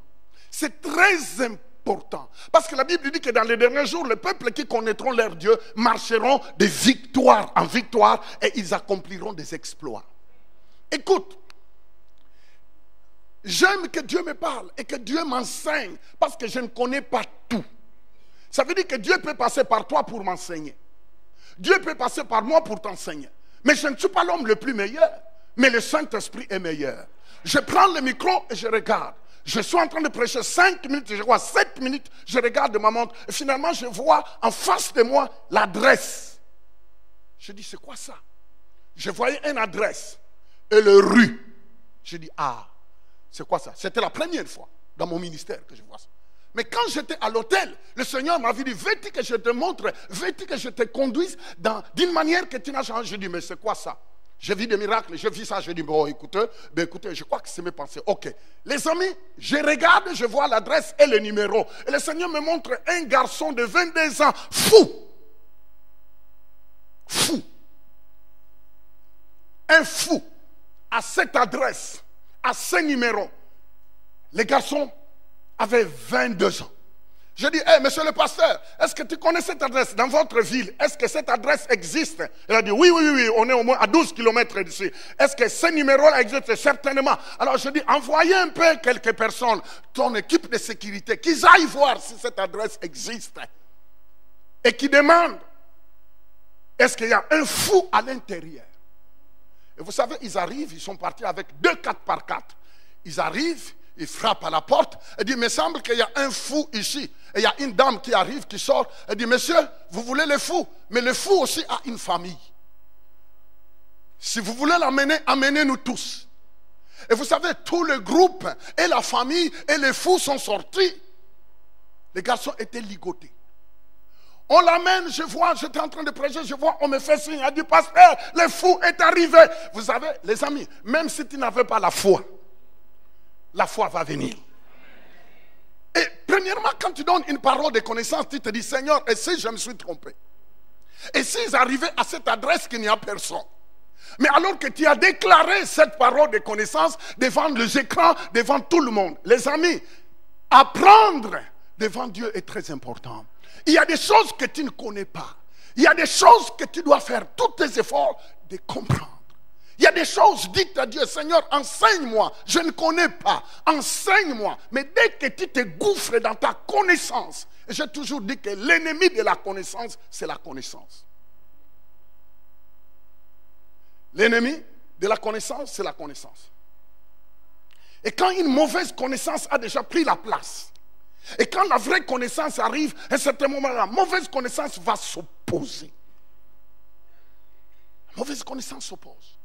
C'est très important. Parce que la Bible dit que dans les derniers jours, les peuples qui connaîtront leur Dieu marcheront de victoire en victoire et ils accompliront des exploits. Écoute, j'aime que Dieu me parle et que Dieu m'enseigne parce que je ne connais pas tout. Ça veut dire que Dieu peut passer par toi pour m'enseigner. Dieu peut passer par moi pour t'enseigner. Mais je ne suis pas l'homme le plus meilleur, mais le Saint-Esprit est meilleur. Je prends le micro et je regarde. Je suis en train de prêcher 5 minutes, je vois 7 minutes, je regarde ma montre et finalement je vois en face de moi l'adresse. Je dis, c'est quoi ça? Je voyais une adresse et le rue. Je dis, ah, c'est quoi ça? C'était la première fois dans mon ministère que je vois ça. Mais quand j'étais à l'hôtel, le Seigneur m'avait dit, veux-tu que je te montre, veux-tu que je te conduise d'une manière que tu n'as jamais. Je dis, mais c'est quoi ça? J'ai vu des miracles, j'ai vu ça, je dis, bon, écoutez, je crois que c'est mes pensées. Ok. Les amis, je regarde, je vois l'adresse et le numéro. Et le Seigneur me montre un garçon de 22 ans, fou. Fou. Un fou. À cette adresse, à ce numéro. Les garçons avait 22 ans. Je dis, hey, monsieur le pasteur, est-ce que tu connais cette adresse dans votre ville? Est-ce que cette adresse existe? Il a dit, oui, on est au moins à 12 km d'ici. Est-ce que ce numéro-là existe? Certainement. Alors je dis, envoyez un peu quelques personnes, ton équipe de sécurité, qu'ils aillent voir si cette adresse existe. Et qui demandent, est-ce qu'il y a un fou à l'intérieur? Et vous savez, ils arrivent, ils sont partis avec 2 4x4. Ils arrivent, ils frappent à la porte et disent, il me semble qu'il y a un fou ici. Et il y a une dame qui arrive, qui sort, et dit, monsieur, vous voulez le fou? Mais le fou aussi a une famille. Si vous voulez l'amener, amenez-nous tous. Et vous savez, tout le groupe et la famille et les fous sont sortis. Les garçons étaient ligotés. On l'amène, je vois, j'étais en train de prêcher, je vois, on me fait signe, elle dit, pasteur, le fou est arrivé. Vous savez, les amis, même si tu n'avais pas la foi va venir. Et premièrement, quand tu donnes une parole de connaissance, tu te dis, Seigneur, et si je me suis trompé? Et s'ils arrivaient à cette adresse qu'il n'y a personne? Mais alors que tu as déclaré cette parole de connaissance devant les écrans, devant tout le monde. Les amis, apprendre devant Dieu est très important. Il y a des choses que tu ne connais pas. Il y a des choses que tu dois faire tous tes efforts de comprendre. Il y a des choses, dites à Dieu, Seigneur, enseigne-moi, je ne connais pas, enseigne-moi. Mais dès que tu te gouffres dans ta connaissance, Et j'ai toujours dit que l'ennemi de la connaissance, c'est la connaissance. L'ennemi de la connaissance, c'est la connaissance. Et quand une mauvaise connaissance a déjà pris la place, et quand la vraie connaissance arrive, à un certain moment, la mauvaise connaissance va s'opposer. La mauvaise connaissance s'oppose.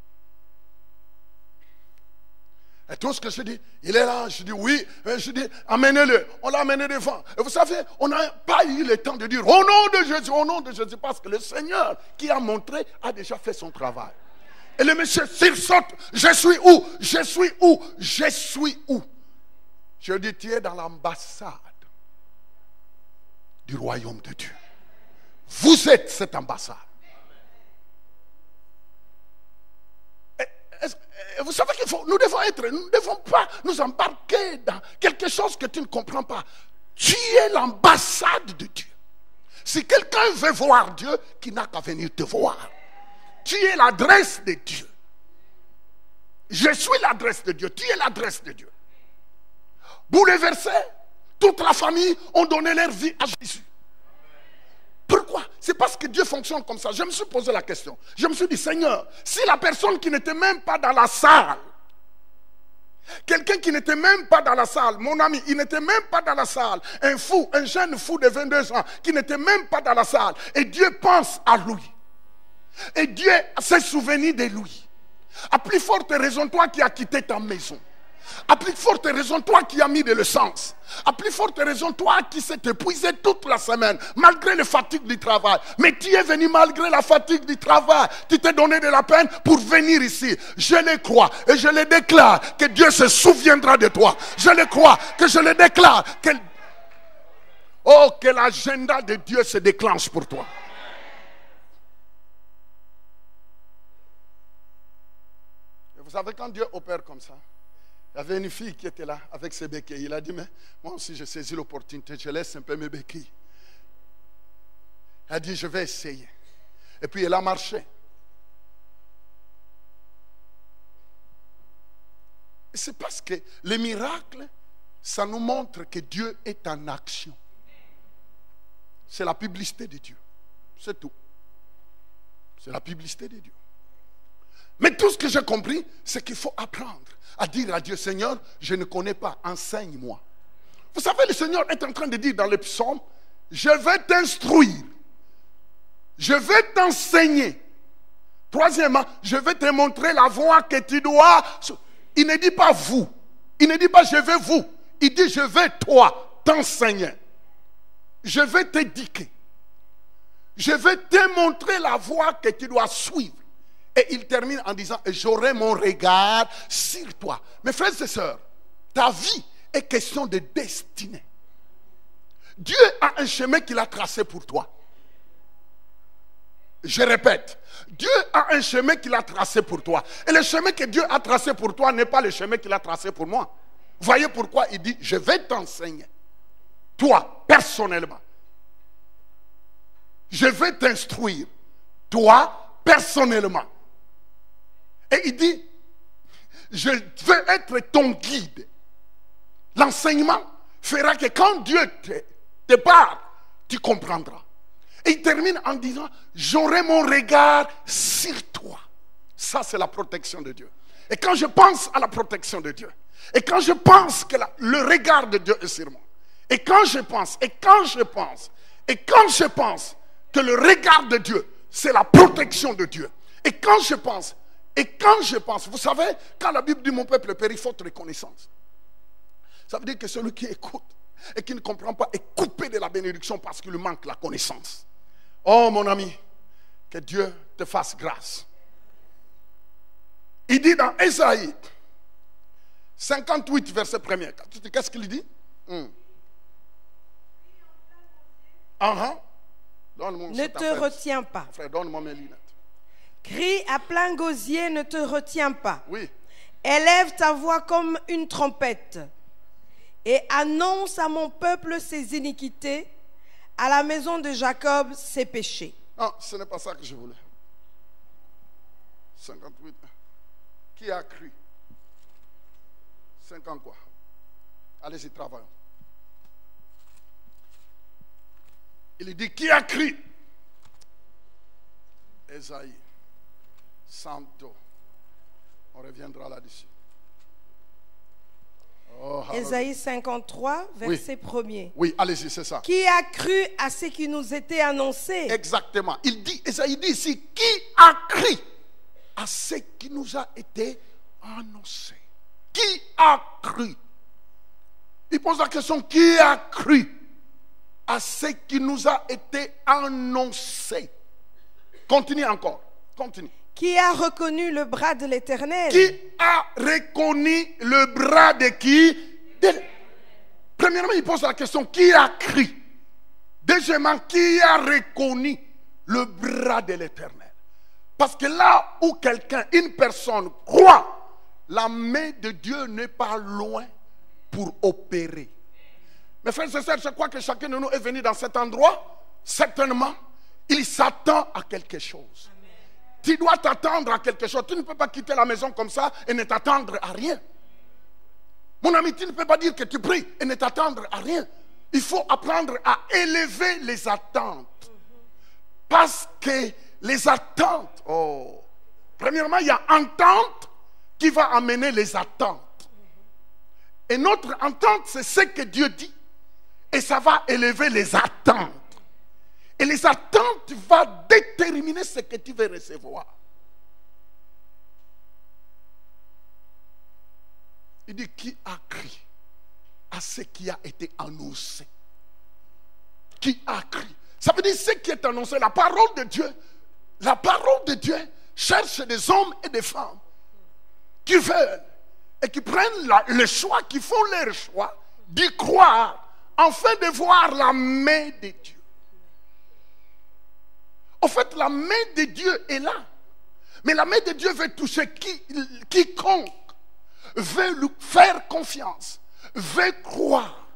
Et tout ce que je dis, il est là, je dis oui, je dis amenez-le, on l'a amené devant. Et vous savez, on n'a pas eu le temps de dire au nom de Jésus, parce que le Seigneur qui a montré a déjà fait son travail. Et le monsieur sursaute, je suis où? Je suis où? Je suis où? Je dis, tu es dans l'ambassade du royaume de Dieu. Vous êtes cette ambassade. Vous savez qu'il faut, nous ne devons pas nous embarquer dans quelque chose que tu ne comprends pas. Tu es l'ambassade de Dieu. Si quelqu'un veut voir Dieu, qu'il n'a qu'à venir te voir. Tu es l'adresse de Dieu. Je suis l'adresse de Dieu. Tu es l'adresse de Dieu. Bouleversé, toute la famille ont donné leur vie à Jésus. Pourquoi? C'est parce que Dieu fonctionne comme ça. Je me suis posé la question. Je me suis dit, Seigneur, si la personne qui n'était même pas dans la salle, quelqu'un qui n'était même pas dans la salle, mon ami, il n'était même pas dans la salle, un fou, un jeune fou de 22 ans, qui n'était même pas dans la salle, et Dieu pense à lui, et Dieu s'est souvenu de lui. À plus forte raison, toi qui as quitté ta maison, à plus forte raison, toi qui as mis de l'essence, à plus forte raison, toi qui s'est épuisé toute la semaine, malgré les fatigues du travail. Mais tu es venu malgré la fatigue du travail. Tu t'es donné de la peine pour venir ici. Je le crois et je le déclare que Dieu se souviendra de toi. Je le crois, que je le déclare. Que l'agenda de Dieu se déclenche pour toi. Et vous savez, quand Dieu opère comme ça, il y avait une fille qui était là avec ses béquilles. Il a dit, mais moi aussi je saisis l'opportunité, je laisse un peu mes béquilles. Elle a dit, je vais essayer. Et puis elle a marché. Et c'est parce que les miracles, ça nous montre que Dieu est en action. C'est la publicité de Dieu. C'est tout. C'est la publicité de Dieu. Mais tout ce que j'ai compris, c'est qu'il faut apprendre à dire à Dieu, Seigneur, je ne connais pas, enseigne-moi. Vous savez, le Seigneur est en train de dire dans les psaumes, je vais t'instruire, je vais t'enseigner. Troisièmement, je vais te montrer la voie que tu dois. Il ne dit pas vous, il ne dit pas je vais vous, il dit je vais toi t'enseigner. Je vais t'éduquer. Je vais te montrer la voie que tu dois suivre. Et il termine en disant, j'aurai mon regard sur toi. Mes frères et sœurs, ta vie est question de destinée. Dieu a un chemin qu'il a tracé pour toi. Je répète, Dieu a un chemin qu'il a tracé pour toi. Et le chemin que Dieu a tracé pour toi n'est pas le chemin qu'il a tracé pour moi. Voyez pourquoi il dit, je vais t'enseigner. Toi, personnellement. Je vais t'instruire. Toi, personnellement. Et il dit, je veux être ton guide. L'enseignement fera que quand Dieu te parle, tu comprendras. Et il termine en disant, j'aurai mon regard sur toi. Ça, c'est la protection de Dieu. Et quand je pense à la protection de Dieu, et quand je pense que le regard de Dieu est sur moi, et quand je pense que le regard de Dieu, c'est la protection de Dieu, et quand je pense, vous savez, quand la Bible dit mon peuple périt faute de connaissance, ça veut dire que celui qui écoute et qui ne comprend pas est coupé de la bénédiction parce qu'il lui manque la connaissance. Oh mon ami, que Dieu te fasse grâce. Il dit dans Ésaïe 58 verset 1er, qu'est-ce qu'il dit? Ne te retiens pas. Frère, donne-moi mes lunettes. Crie à plein gosier, ne te retiens pas. Oui. Élève ta voix comme une trompette et annonce à mon peuple ses iniquités, à la maison de Jacob ses péchés. Non, ce n'est pas ça que je voulais. 58. Qui a cru? 50 quoi? Allez-y, travaillons. Il dit, qui a crié? Ésaïe, Santo. On reviendra là-dessus. Oh, Ésaïe 53, verset 1er. oui, allez-y, c'est ça. Qui a cru à ce qui nous était annoncé? Exactement. Il dit, Ésaïe dit ici, qui a cru à ce qui nous a été annoncé? Qui a cru? Il pose la question, qui a cru à ce qui nous a été annoncé? Continue encore, continue. Qui a reconnu le bras de l'Éternel? Qui a reconnu le bras de qui? Premièrement, il pose la question, qui a cru? Deuxièmement, qui a reconnu le bras de l'Éternel? Parce que là où quelqu'un, une personne croit, la main de Dieu n'est pas loin pour opérer. Mes frères et sœurs, je crois que chacun de nous est venu dans cet endroit. Certainement, il s'attend à quelque chose. Tu dois t'attendre à quelque chose. Tu ne peux pas quitter la maison comme ça et ne t'attendre à rien. Mon ami, tu ne peux pas dire que tu pries et ne t'attendre à rien. Il faut apprendre à élever les attentes. Parce que les attentes, premièrement, il y a entente qui va amener les attentes. Et notre entente, c'est ce que Dieu dit. Et ça va élever les attentes. Et les attentes vont déterminer ce que tu veux recevoir. Il dit, qui a cru à ce qui a été annoncé? Qui a cru? Ça veut dire ce qui est annoncé, la parole de Dieu. La parole de Dieu cherche des hommes et des femmes qui veulent et qui prennent le choix, qui font leur choix d'y croire afin de voir la main de Dieu. En fait, la main de Dieu est là. Mais la main de Dieu veut toucher quiconque veut lui faire confiance, veut croire.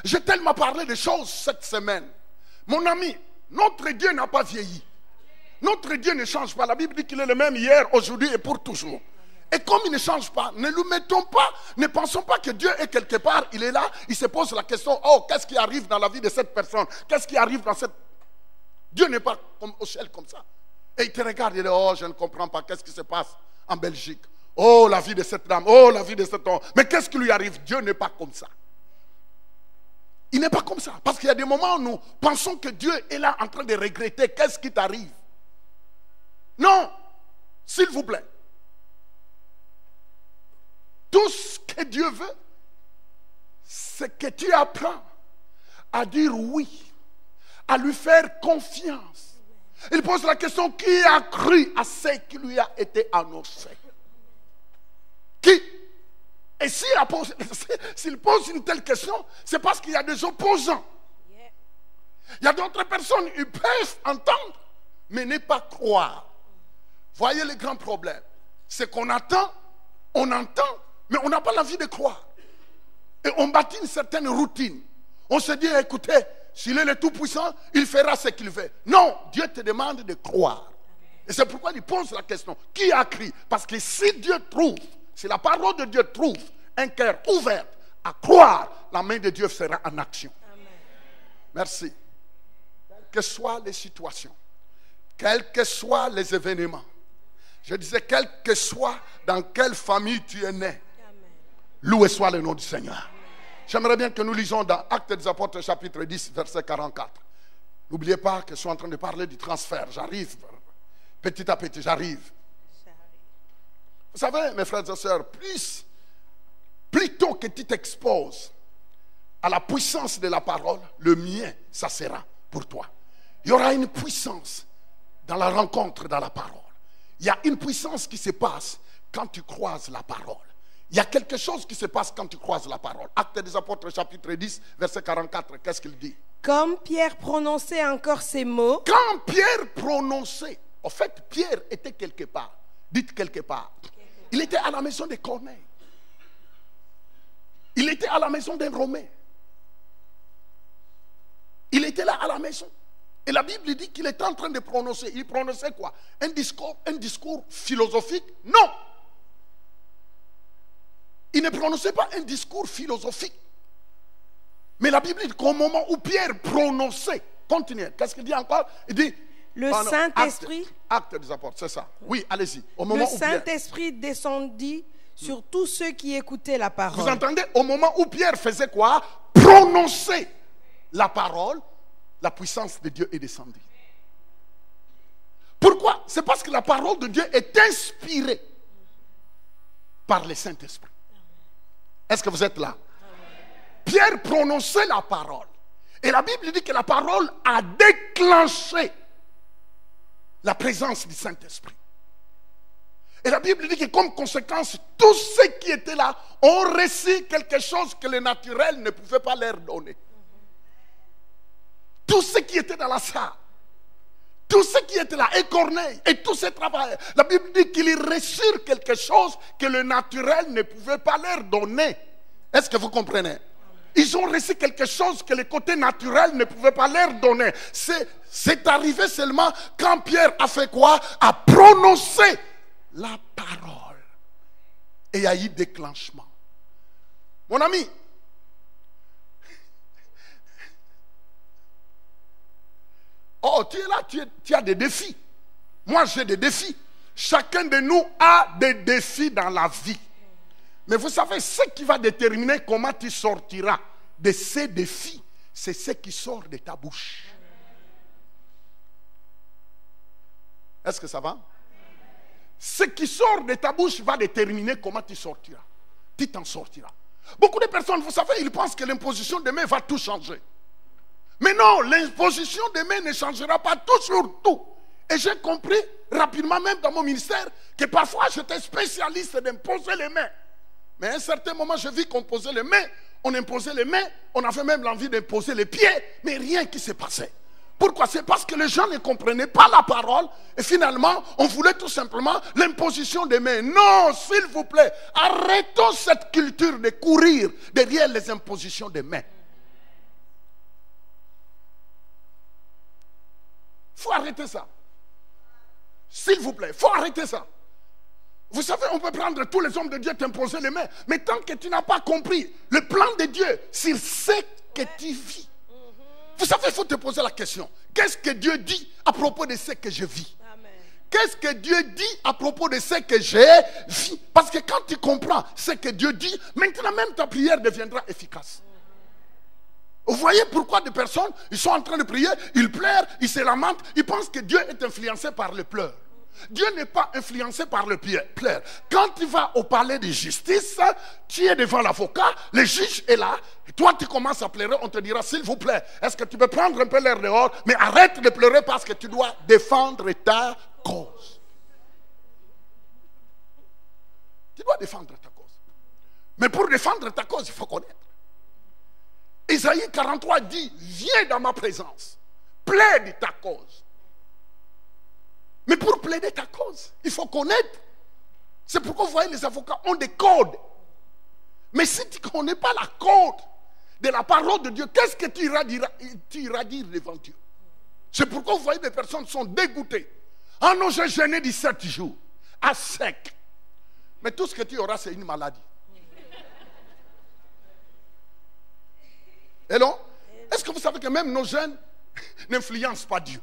J'ai tellement parlé de choses cette semaine. Mon ami, notre Dieu n'a pas vieilli. Notre Dieu ne change pas. La Bible dit qu'il est le même hier, aujourd'hui et pour toujours. Et comme il ne change pas, ne nous mettons pas, ne pensons pas que Dieu est quelque part, il est là, il se pose la question, qu'est-ce qui arrive dans la vie de cette personne? Qu'est-ce qui arrive dans cette... Dieu n'est pas comme au ciel comme ça. Et il te regarde, il dit, je ne comprends pas, qu'est-ce qui se passe en Belgique? La vie de cette dame, la vie de cet homme. Mais qu'est-ce qui lui arrive? Dieu n'est pas comme ça. Il n'est pas comme ça. Parce qu'il y a des moments où nous pensons que Dieu est là en train de regretter. Qu'est-ce qui t'arrive? Non, s'il vous plaît. Tout ce que Dieu veut, c'est que tu apprends à dire oui, à lui faire confiance. Il pose la question, qui a cru à ce qui lui a été annoncé? Qui? Et s'il pose une telle question, c'est parce qu'il y a des opposants. Il y a d'autres personnes, ils peuvent entendre, mais ne pas croire. Voyez le grand problème. C'est qu'on attend, on entend, mais on n'a pas l'envie de croire. Et on bâtit une certaine routine. On se dit, écoutez, s'il est le Tout-Puissant, il fera ce qu'il veut. Non, Dieu te demande de croire. Et c'est pourquoi il pose la question, qui a cru? Parce que si Dieu trouve, si la parole de Dieu trouve un cœur ouvert à croire, la main de Dieu sera en action. Amen. Merci. Quelles que soient les situations, quels que soient les événements, je disais, quel que soit dans quelle famille tu es né, loué soit le nom du Seigneur. Amen. J'aimerais bien que nous lisons dans Actes des Apôtres chapitre 10 verset 44. N'oubliez pas que je suis en train de parler du transfert. J'arrive, petit à petit, j'arrive. Vous savez, mes frères et sœurs, plutôt que tu t'exposes à la puissance de la parole, le mien, ça sera pour toi. Il y aura une puissance dans la rencontre dans la parole. Il y a une puissance qui se passe quand tu croises la parole. Il y a quelque chose qui se passe quand tu croises la parole. Actes des Apôtres chapitre 10 verset 44, qu'est-ce qu'il dit? Comme Pierre prononçait encore ces mots. Quand Pierre prononçait, en fait Pierre était quelque part. Dites quelque part. Il était à la maison de Corneille. Il était à la maison d'un Romain. Il était là à la maison. Et la Bible dit qu'il était en train de prononcer. Il prononçait quoi? Un discours philosophique? Non. Il ne prononçait pas un discours philosophique. Mais la Bible dit qu'au moment où Pierre prononçait, Continuez. Qu'est-ce qu'il dit encore? Il dit... Le Ah non, Saint-Esprit, Acte des apôtres, c'est ça. Oui, allez-y. Au le moment où Pierre... Saint-Esprit descendit sur tous ceux qui écoutaient la Vous parole. entendez? Au moment où Pierre faisait quoi? Prononcer la parole, la puissance de Dieu est descendue. Pourquoi? C'est parce que la parole de Dieu est inspirée par le Saint-Esprit. Est-ce que vous êtes là? Pierre prononçait la parole. Et la Bible dit que la parole a déclenché la présence du Saint-Esprit. Et la Bible dit que comme conséquence, tous ceux qui étaient là ont reçu quelque chose que le naturel ne pouvait pas leur donner. Tous ceux qui étaient dans la salle, tous ceux qui étaient là, et Corneille, et tous ces travailleurs, la Bible dit qu'ils reçurent quelque chose que le naturel ne pouvait pas leur donner. Est-ce que vous comprenez? Ils ont reçu quelque chose que le côté naturel ne pouvait pas leur donner. C'est arrivé seulement quand Pierre a fait quoi? A prononcé la parole. Et il y a eu déclenchement. Mon ami, oh, tu es là, tu as des défis. Moi, j'ai des défis. Chacun de nous a des défis dans la vie. Mais vous savez, ce qui va déterminer comment tu sortiras de ces défis, c'est ce qui sort de ta bouche. Est-ce que ça va? Ce qui sort de ta bouche va déterminer comment tu sortiras. Tu t'en sortiras. Beaucoup de personnes, vous savez, ils pensent que l'imposition de main va tout changer. Mais non, l'imposition de main ne changera pas tout sur tout. Et j'ai compris rapidement, même dans mon ministère, que parfois j'étais spécialiste d'imposer les mains. Mais à un certain moment, j'ai vu qu'on posait les mains, on imposait les mains, on avait même l'envie d'imposer les pieds, mais rien qui s'est passé. Pourquoi? C'est parce que les gens ne comprenaient pas la parole et finalement, on voulait tout simplement l'imposition des mains. Non, s'il vous plaît, arrêtons cette culture de courir derrière les impositions des mains. Il faut arrêter ça. S'il vous plaît, il faut arrêter ça. Vous savez, on peut prendre tous les hommes de Dieu, t'imposer les mains, mais tant que tu n'as pas compris le plan de Dieu sur ce que tu vis, vous savez, il faut te poser la question. Qu'est-ce que Dieu dit à propos de ce que je vis? Qu'est-ce que Dieu dit à propos de ce que j'ai vu? Parce que quand tu comprends ce que Dieu dit, maintenant même ta prière deviendra efficace. Vous voyez pourquoi des personnes, ils sont en train de prier, ils pleurent, ils se lamentent, ils pensent que Dieu est influencé par le pleur. Dieu n'est pas influencé par le pleur. Quand tu vas au palais de justice, tu es devant l'avocat, le juge est là, et toi tu commences à pleurer, on te dira s'il vous plaît, est-ce que tu peux prendre un peu l'air dehors, mais arrête de pleurer parce que tu dois défendre ta cause. Tu dois défendre ta cause. Mais pour défendre ta cause, il faut connaître. Isaïe 43 dit, viens dans ma présence, plaide ta cause. Mais pour plaider ta cause, il faut connaître. C'est pourquoi vous voyez, les avocats ont des codes. Mais si tu ne connais pas la code de la parole de Dieu, qu'est-ce que tu iras dire devant Dieu? C'est pourquoi vous voyez, des personnes sont dégoûtées. Ah non, j'ai jeûné 17 jours, à sec. Mais tout ce que tu auras, c'est une maladie. Et non? Est-ce que vous savez que même nos jeûnes n'influencent pas Dieu?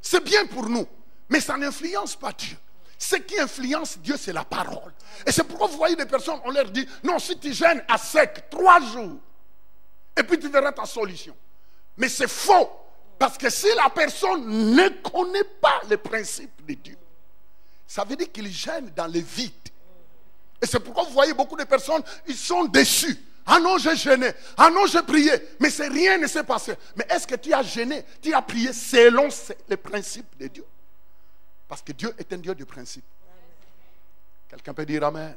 C'est bien pour nous. Mais ça n'influence pas Dieu. Ce qui influence Dieu, c'est la parole. Et c'est pourquoi vous voyez des personnes, on leur dit, non, si tu jeûnes à sec 3 jours, et puis tu verras ta solution. Mais c'est faux. Parce que si la personne ne connaît pas les principes de Dieu, ça veut dire qu'il jeûne dans le vide. Et c'est pourquoi vous voyez beaucoup de personnes, ils sont déçus. Ah non, j'ai jeûné. Ah non, j'ai prié. Mais rien ne s'est passé. Mais est-ce que tu as jeûné? Tu as prié selon les principes de Dieu? Parce que Dieu est un Dieu de principe. Quelqu'un peut dire Amen.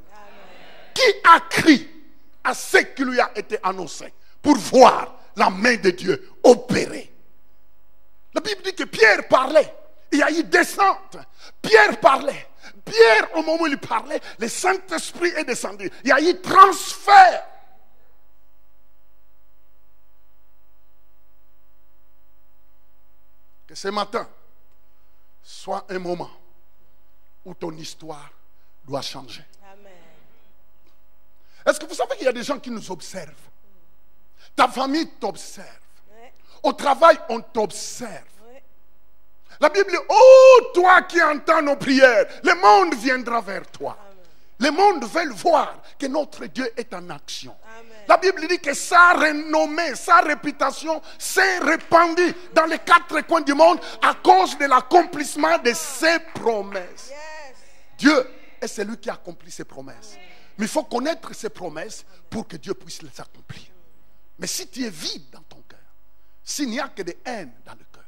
Qui a cru à ce qui lui a été annoncé pour voir la main de Dieu opérer? La Bible dit que Pierre parlait. Il y a eu descente. Pierre parlait. Pierre, au moment où il parlait, le Saint-Esprit est descendu. Il y a eu transfert. Que ce matin soit un moment où ton histoire doit changer. Amen. Est-ce que vous savez qu'il y a des gens qui nous observent? Ta famille t'observe. Au travail, on t'observe. La Bible dit, oh, toi qui entends nos prières, le monde viendra vers toi. Le monde veut voir que notre Dieu est en action. La Bible dit que sa renommée, sa réputation s'est répandue dans les 4 coins du monde à cause de l'accomplissement de ses promesses. Dieu est celui qui accomplit ses promesses. Mais il faut connaître ses promesses pour que Dieu puisse les accomplir. Mais si tu es vide dans ton cœur, s'il n'y a que de haine dans le cœur,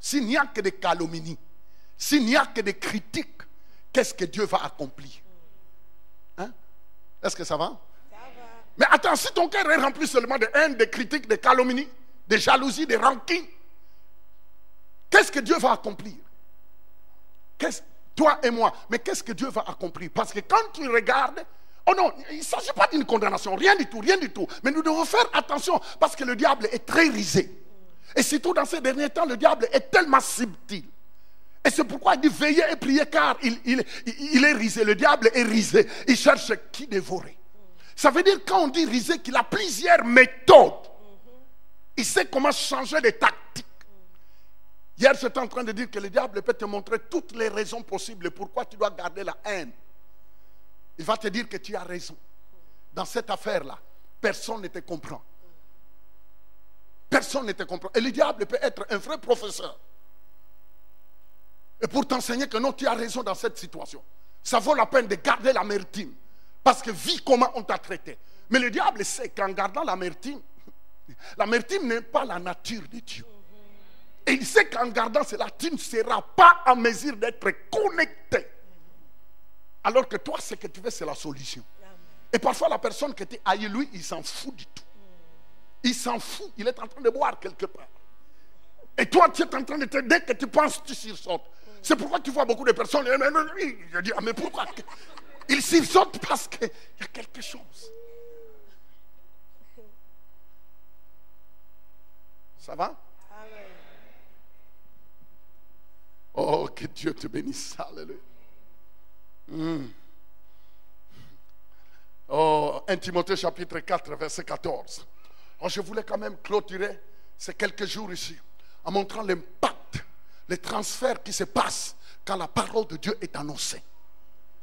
s'il n'y a que des calomnies, s'il n'y a que des critiques, qu'est-ce que Dieu va accomplir? Hein? Est-ce que ça va? Mais attends, si ton cœur est rempli seulement de haine, de critiques, de calomnies, de jalousie, de rancune, qu'est-ce que Dieu va accomplir? Toi et moi, mais qu'est-ce que Dieu va accomplir? Parce que quand tu regardes, oh non, il ne s'agit pas d'une condamnation, rien du tout, rien du tout. Mais nous devons faire attention parce que le diable est très risé. Et surtout dans ces derniers temps, le diable est tellement subtil. Et c'est pourquoi il dit veillez et priez car il est risé. Le diable est risé. Il cherche qui dévorer. Ça veut dire quand on dit risé qu'il a plusieurs méthodes. Il sait comment changer de tactique. Hier j'étais en train de dire que le diable peut te montrer toutes les raisons possibles pourquoi tu dois garder la haine. Il va te dire que tu as raison. Dans cette affaire-là, personne ne te comprend. Personne ne te comprend. Et le diable peut être un vrai professeur. Et pour t'enseigner que non, tu as raison dans cette situation. Ça vaut la peine de garder l'amertume. Parce que vis comment on t'a traité. Mais le diable sait qu'en gardant l'amertume n'est pas la nature de Dieu. Et il sait qu'en gardant cela, tu ne seras pas en mesure d'être connecté. Alors que toi, ce que tu veux, c'est la solution. Et parfois, la personne que tu haïs, lui, il s'en fout du tout. Il s'en fout. Il est en train de boire quelque part. Et toi, tu es en train de te... Dès que tu penses, tu sursautes. C'est pourquoi tu vois beaucoup de personnes. Je dis, mais pourquoi? Ils sursautent parce qu'il y a quelque chose. Ça va? Oh, que Dieu te bénisse. Alléluia. Oh, 1 Timothée chapitre 4, verset 14. Oh, je voulais quand même clôturer ces quelques jours ici en montrant l'impact, les transferts qui se passent quand la parole de Dieu est annoncée.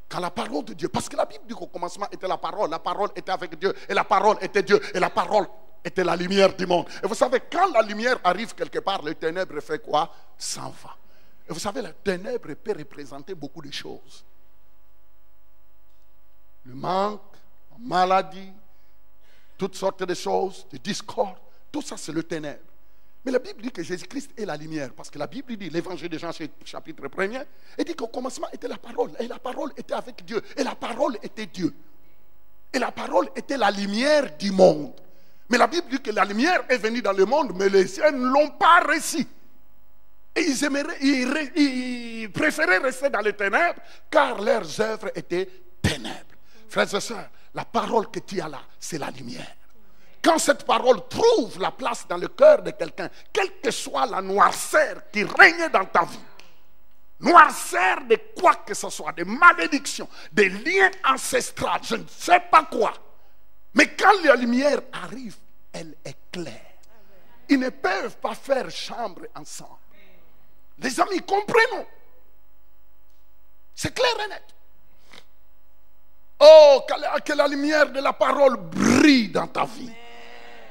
Quand la parole de Dieu, parce que la Bible dit qu'au commencement était la parole était avec Dieu, et la parole était Dieu, et la parole était la lumière du monde. Et vous savez, quand la lumière arrive quelque part, les ténèbres fait quoi? S'en va. Et vous savez, la ténèbre peut représenter beaucoup de choses. Le manque, la maladie, toutes sortes de choses, de discorde, tout ça c'est le ténèbre. Mais la Bible dit que Jésus-Christ est la lumière, parce que la Bible dit, l'évangile de Jean chapitre 1er, il dit qu'au commencement était la parole, et la parole était avec Dieu, et la parole était Dieu. Et la parole était la lumière du monde. Mais la Bible dit que la lumière est venue dans le monde, mais les siens ne l'ont pas reçue. Et ils préféraient rester dans les ténèbres, car leurs œuvres étaient ténèbres. Frères et sœurs, la parole que tu as là, c'est la lumière. Quand cette parole trouve la place dans le cœur de quelqu'un, quelle que soit la noirceur qui règne dans ta vie, noirceur de quoi que ce soit, des malédictions, des liens ancestraux, je ne sais pas quoi, mais quand la lumière arrive, elle éclaire. Ils ne peuvent pas faire chambre ensemble. Les amis, comprenons. C'est clair et net. Oh, que la lumière de la parole brille dans ta vie.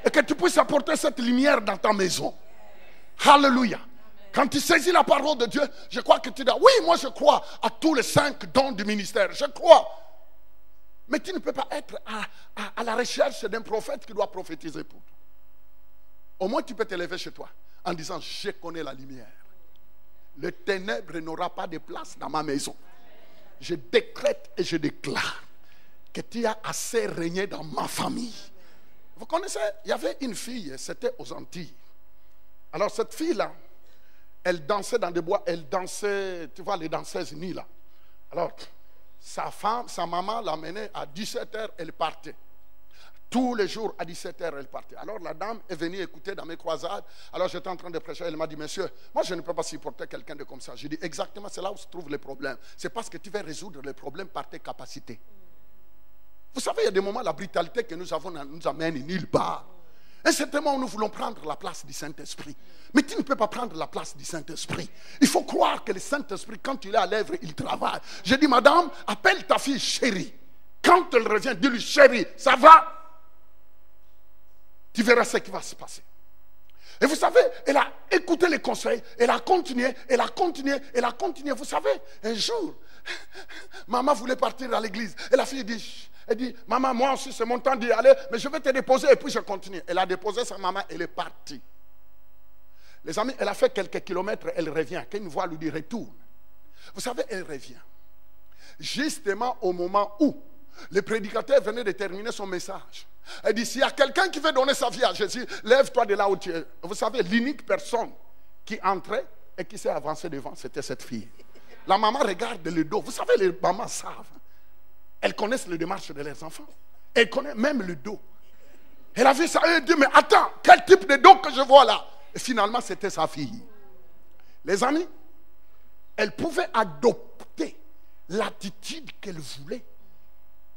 Et que tu puisses apporter cette lumière dans ta maison. Alléluia. Quand tu saisis la parole de Dieu, je crois que tu dis, oui, moi je crois à tous les 5 dons du ministère. Je crois. Mais tu ne peux pas être à la recherche d'un prophète qui doit prophétiser pour toi. Au moins tu peux te lever chez toi en disant, je connais la lumière. Le ténèbre n'aura pas de place dans ma maison. Je décrète et je déclare que tu as assez régné dans ma famille. Vous connaissez, il y avait une fille, c'était aux Antilles. Alors cette fille-là, elle dansait dans des bois, elle dansait, tu vois les danseuses nues là. Alors, sa maman l'amenait à 17h, elle partait. Tous les jours à 17h, elle partait. Alors la dame est venue écouter dans mes croisades. Alors j'étais en train de prêcher, elle m'a dit, monsieur, moi je ne peux pas supporter quelqu'un de comme ça. J'ai dit, exactement, c'est là où se trouve le problème. C'est parce que tu vas résoudre les problèmes par tes capacités. Vous savez, il y a des moments, la brutalité que nous avons nous amène nulle part. Et certainement, nous voulons prendre la place du Saint-Esprit. Mais tu ne peux pas prendre la place du Saint-Esprit. Il faut croire que le Saint-Esprit, quand il est à l'œuvre, il travaille. J'ai dit, madame, appelle ta fille chérie. Quand elle revient, dis-lui, chérie, ça va? Tu verras ce qui va se passer. Et vous savez, elle a écouté les conseils, elle a continué, elle a continué, elle a continué. Vous savez, un jour, maman voulait partir à l'église. Et la fille dit, elle dit, maman, moi aussi c'est mon temps d'y aller, mais je vais te déposer et puis je continue. Elle a déposé sa maman, elle est partie. Les amis, elle a fait quelques kilomètres, elle revient. Qu'une voix lui dit, retourne. Vous savez, elle revient. Justement au moment où le prédicateur venait de terminer son message. Elle dit, s'il y a quelqu'un qui veut donner sa vie à Jésus, lève-toi de là où tu es. Vous savez, l'unique personne qui entrait et qui s'est avancée devant, c'était cette fille. La maman regarde le dos. Vous savez, les mamans savent. Elles connaissent les démarches de leurs enfants. Elles connaissent même le dos. Elle a vu ça, elle a dit, mais attends, quel type de dos que je vois là? Et finalement, c'était sa fille. Les amis, elle pouvait adopter l'attitude qu'elle voulait.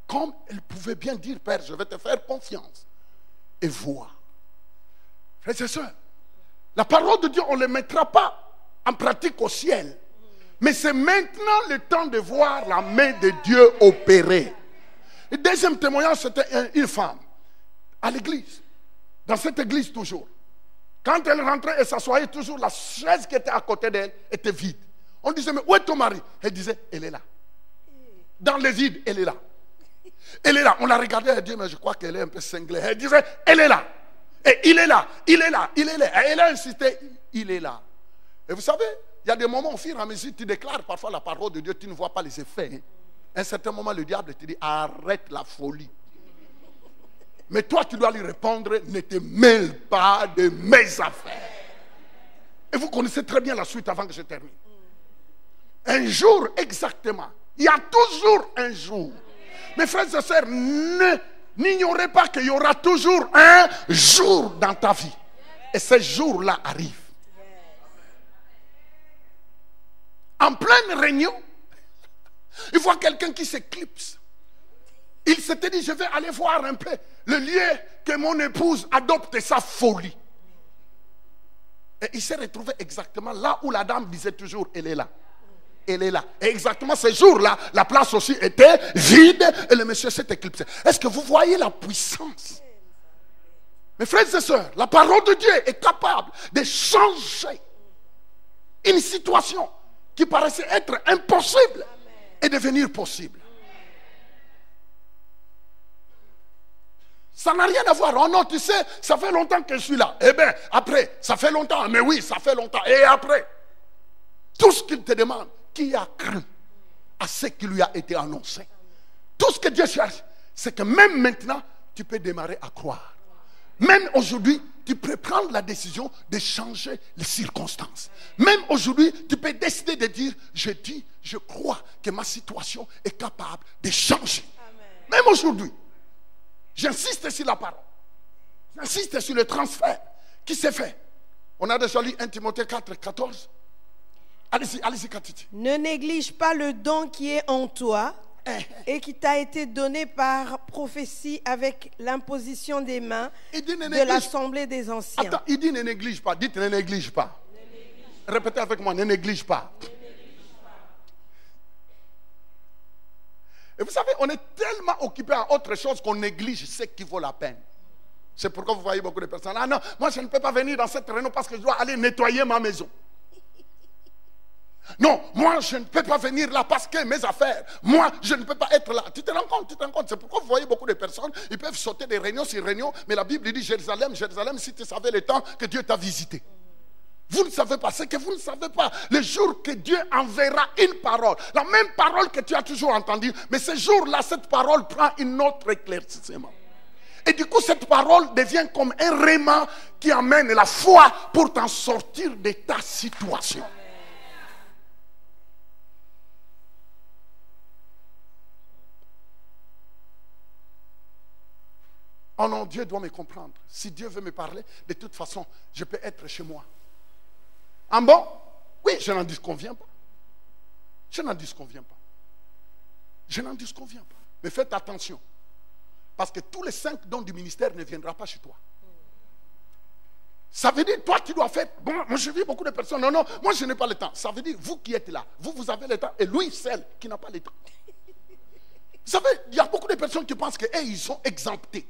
Comme elle pouvait bien dire, Père, je vais te faire confiance. Et voir. Frères et sœurs, la parole de Dieu, on ne la mettra pas en pratique au ciel. Mais c'est maintenant le temps de voir la main de Dieu opérer. Le deuxième témoignage, c'était une femme à l'église. Dans cette église toujours. Quand elle rentrait et s'assoyait, toujours la chaise qui était à côté d'elle était vide. On disait, mais où est ton mari? Elle disait, elle est là. Dans le vide, elle est là. Elle est là. On la regardait, elle dit, mais je crois qu'elle est un peu cinglée. Elle disait, elle est là. Et il est là, il est là, il est là. Et elle a insisté, il est là. Et vous savez, il y a des moments au fur et à mesure, tu déclares parfois la parole de Dieu, tu ne vois pas les effets. Hein. À un certain moment, le diable te dit, arrête la folie. Mais toi, tu dois lui répondre, ne te mêle pas de mes affaires. Et vous connaissez très bien la suite avant que je termine. Un jour exactement. Il y a toujours un jour. Mes frères et sœurs, n'ignorez pas qu'il y aura toujours un jour dans ta vie. Et ce jour-là arrive. En pleine réunion, il voit quelqu'un qui s'éclipse. Il s'était dit, je vais aller voir un peu le lieu que mon épouse adopte sa folie. Et il s'est retrouvé exactement là où la dame disait toujours, elle est là. Elle est là. Et exactement ce jour-là, la place aussi était vide et le monsieur s'est éclipsé. Est-ce que vous voyez la puissance? Mes frères et sœurs, la parole de Dieu est capable de changer une situation qui paraissait être impossible et devenir possible. Ça n'a rien à voir. Oh non, tu sais, ça fait longtemps que je suis là. Eh bien, après, ça fait longtemps. Mais oui, ça fait longtemps. Et après, tout ce qu'il te demande, qui a cru à ce qui lui a été annoncé? Tout ce que Dieu cherche, c'est que même maintenant, tu peux démarrer à croire. Même aujourd'hui, tu peux prendre la décision de changer les circonstances. Même aujourd'hui, tu peux décider de dire, je crois que ma situation est capable de changer. Amen. Même aujourd'hui. J'insiste sur la parole. J'insiste sur le transfert qui s'est fait. On a déjà lu 1 Timothée 4, 14. Allez-y, Katiti. Ne néglige pas le don qui est en toi et qui t'a été donné par prophétie avec l'imposition des mains de l'Assemblée des anciens. Attends, il dit ne néglige pas. Dites ne néglige pas. Répétez avec moi, ne néglige pas. Et vous savez, on est tellement occupé à autre chose qu'on néglige ce qui vaut la peine. C'est pourquoi vous voyez beaucoup de personnes. Ah non, moi je ne peux pas venir dans cette réunion parce que je dois aller nettoyer ma maison. Non, moi je ne peux pas venir là parce que mes affaires. Moi je ne peux pas être là. Tu te rends compte? C'est pourquoi vous voyez beaucoup de personnes, ils peuvent sauter de réunion sur réunion, mais la Bible dit Jérusalem, Jérusalem, si tu savais le temps que Dieu t'a visité. Vous ne savez pas, c'est que vous ne savez pas le jour que Dieu enverra une parole, la même parole que tu as toujours entendue, mais ce jour-là, cette parole prend une autre éclaircissement. Et du coup, cette parole devient comme un réma qui amène la foi pour t'en sortir de ta situation. Oh non, Dieu doit me comprendre. Si Dieu veut me parler, de toute façon, je peux être chez moi. En bon? Oui, je n'en disconviens pas. Je n'en disconviens pas. Je n'en disconviens pas. Mais faites attention. Parce que tous les 5 dons du ministère ne viendront pas chez toi. Ça veut dire, toi, tu dois faire. Bon, moi, je vis beaucoup de personnes. Non, non, moi, je n'ai pas le temps. Ça veut dire, vous qui êtes là, vous avez le temps. Et lui, celle qui n'a pas le temps. Vous savez, il y a beaucoup de personnes qui pensent qu'ils sont exemptés.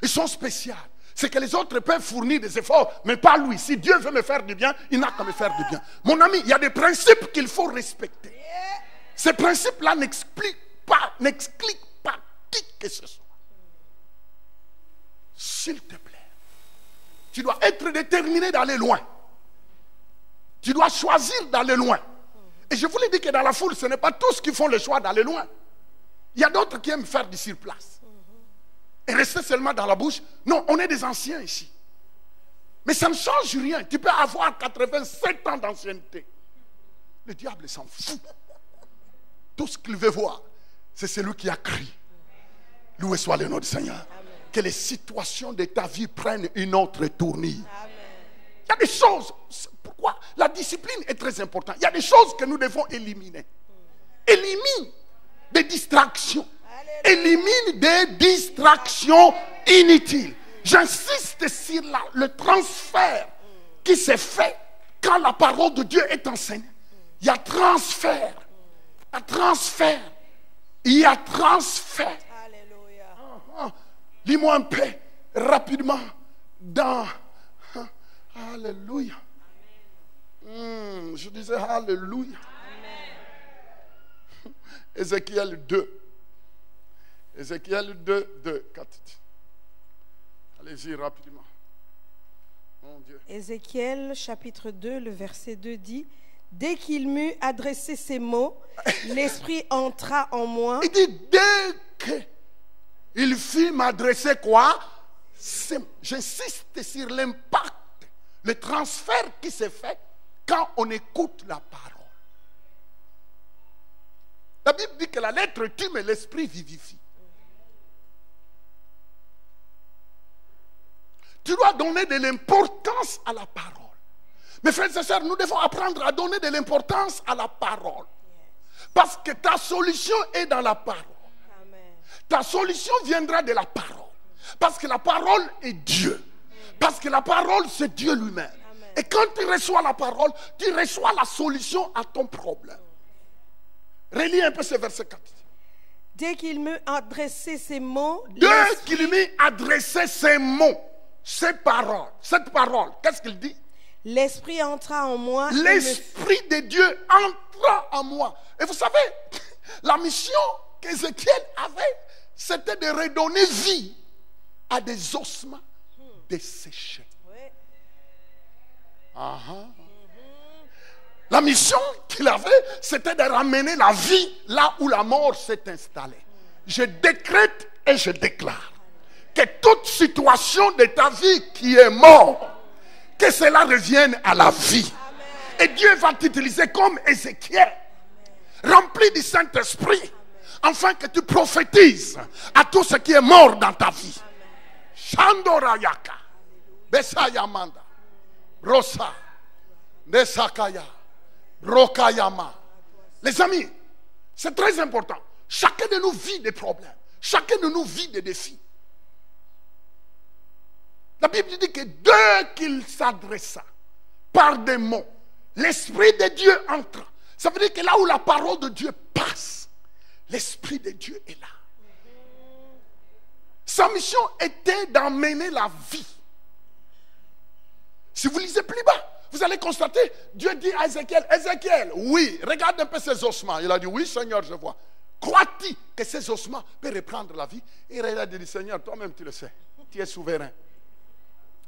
Ils sont spéciaux. C'est que les autres peuvent fournir des efforts, mais pas lui. Si Dieu veut me faire du bien, il n'a qu'à me faire du bien. Mon ami, il y a des principes qu'il faut respecter. Ces principes-là n'expliquent pas qui que ce soit. S'il te plaît, tu dois être déterminé d'aller loin. Tu dois choisir d'aller loin. Et je vous l'ai dit que dans la foule, ce n'est pas tous qui font le choix d'aller loin. Il y a d'autres qui aiment faire du sur-place. Et rester seulement dans la bouche. Non, on est des anciens ici. Mais ça ne change rien. Tu peux avoir 87 ans d'ancienneté. Le diable s'en fout. Tout ce qu'il veut voir, c'est celui qui a crié. Loué soit le nom du Seigneur. Amen. Que les situations de ta vie prennent une autre tournure. Amen. Il y a des choses. Pourquoi? La discipline est très importante. Il y a des choses que nous devons éliminer. Élimine des distractions. Élimine des distractions inutiles. J'insiste sur le transfert qui s'est fait quand la parole de Dieu est enseignée. Il y a transfert. Il y a transfert. Il y a transfert. Alléluia. Lis-moi un peu rapidement dans Alléluia. Je disais Alléluia. Ézéchiel 2. Ézéchiel 2, 2, 4. Allez-y rapidement. Mon Dieu. Ézéchiel chapitre 2, le verset 2 dit: dès qu'il m'eut adressé ces mots, l'Esprit entra en moi. Il dit dès qu'il fit m'adresser quoi? J'insiste sur l'impact, le transfert qui s'est fait quand on écoute la parole. La Bible dit que la lettre tue, mais l'esprit vivifie. Tu dois donner de l'importance à la parole. Mes frères et sœurs, nous devons apprendre à donner de l'importance à la parole. Parce que ta solution est dans la parole. Ta solution viendra de la parole. Parce que la parole est Dieu. Parce que la parole, c'est Dieu lui-même. Et quand tu reçois la parole, tu reçois la solution à ton problème. Relis un peu ce verset 4. Dès qu'il m'eut adressé ces mots. Dès qu'il m'eut adressé ces mots, ces paroles, cette parole, qu'est-ce qu'il dit? L'Esprit entra en moi. L'Esprit de Dieu entra en moi. Et vous savez, la mission qu'Ézéchiel avait, c'était de redonner vie à des ossements desséchés. La mission qu'il avait, c'était de ramener la vie là où la mort s'est installée. Je décrète et je déclare que toute situation de ta vie qui est morte, que cela revienne à la vie. Et Dieu va t'utiliser comme Ézéchiel, rempli du Saint-Esprit, afin que tu prophétises à tout ce qui est mort dans ta vie. Shandorayaka, Besayamanda, Rosa, Nesakaya, Rokayama. Les amis, c'est très important. Chacun de nous vit des problèmes. Chacun de nous vit des défis. La Bible dit que dès qu'il s'adressa par des mots, l'Esprit de Dieu entra. Ça veut dire que là où la parole de Dieu passe, l'Esprit de Dieu est là. Sa mission était d'emmener la vie. Si vous lisez plus bas, vous allez constater, Dieu dit à Ézéchiel, Ézéchiel, oui, regarde un peu ces ossements. Il a dit, oui Seigneur, je vois. Crois-tu que ces ossements peuvent reprendre la vie? Et il a dit, Seigneur, toi-même tu le sais, tu es souverain.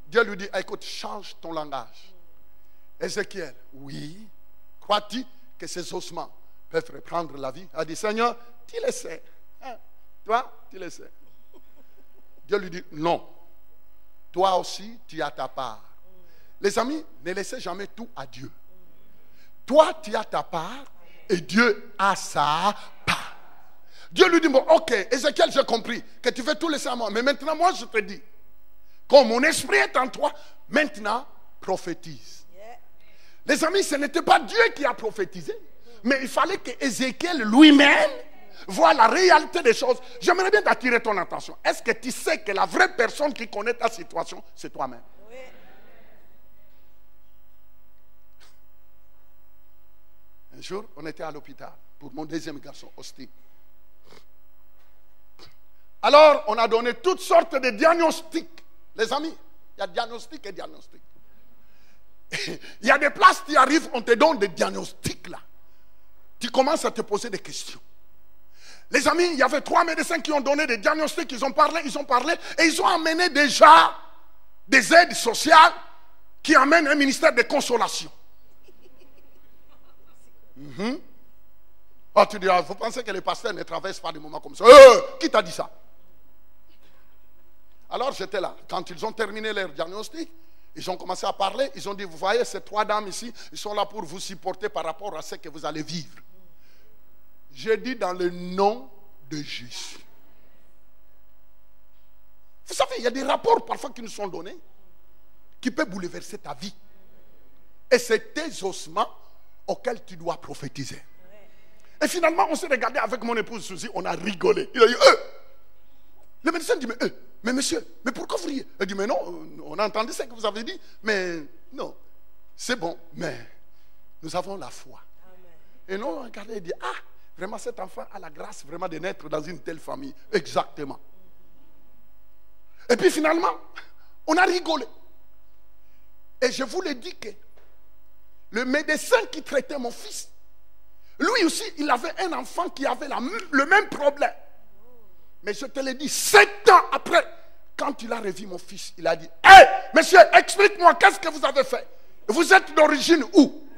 Dieu lui dit, écoute, change ton langage. Ézéchiel, oui, crois-tu que ces ossements peuvent reprendre la vie? Il a dit, Seigneur, tu le sais. Hein? Toi, tu le sais. Dieu lui dit, non. Toi aussi, tu as ta part. Les amis, ne laissez jamais tout à Dieu. Toi, tu as ta part et Dieu a sa part. Dieu lui dit, bon, ok, Ézéchiel, j'ai compris que tu veux tout laisser à moi. Mais maintenant, moi, je te dis, comme mon esprit est en toi, maintenant, prophétise. Les amis, ce n'était pas Dieu qui a prophétisé, mais il fallait que Ézéchiel lui-même voit la réalité des choses. J'aimerais bien t'attirer ton attention. Est-ce que tu sais que la vraie personne qui connaît ta situation, c'est toi-même? Un jour, on était à l'hôpital pour mon deuxième garçon, Austin. Alors, on a donné toutes sortes de diagnostics. Les amis, il y a diagnostic et diagnostic. Il y a des places qui arrivent, on te donne des diagnostics là. Tu commences à te poser des questions. Les amis, il y avait 3 médecins qui ont donné des diagnostics, ils ont parlé, et ils ont amené déjà des aides sociales qui amènent un ministère de consolation. Oh, tu diras, vous pensez que les pasteurs ne traversent pas des moments comme ça? Qui t'a dit ça? Alors j'étais là. Quand ils ont terminé leur diagnostic, ils ont commencé à parler. Ils ont dit, vous voyez ces 3 dames ici, ils sont là pour vous supporter par rapport à ce que vous allez vivre. J'ai dit dans le nom de Jésus. Vous savez, il y a des rapports parfois qui nous sont donnés qui peuvent bouleverser ta vie. Et c'est tes ossements auxquels tu dois prophétiser. Et finalement, on s'est regardé avec mon épouse Suzy, on a rigolé. Il a dit, le médecin dit, mais monsieur, mais pourquoi vous riez? Il dit, mais non, on a entendu ce que vous avez dit, mais non, c'est bon, mais nous avons la foi. Amen. Et nous, on a regardé et dit, vraiment cet enfant a la grâce vraiment de naître dans une telle famille. Exactement. Et puis finalement, on a rigolé. Et je vous l'ai dit que le médecin qui traitait mon fils, lui aussi, il avait un enfant qui avait le même problème. Mais je te l'ai dit, 7 ans après, quand il a revu mon fils, il a dit, hé, monsieur, explique-moi, qu'est-ce que vous avez fait? Vous êtes d'origine où?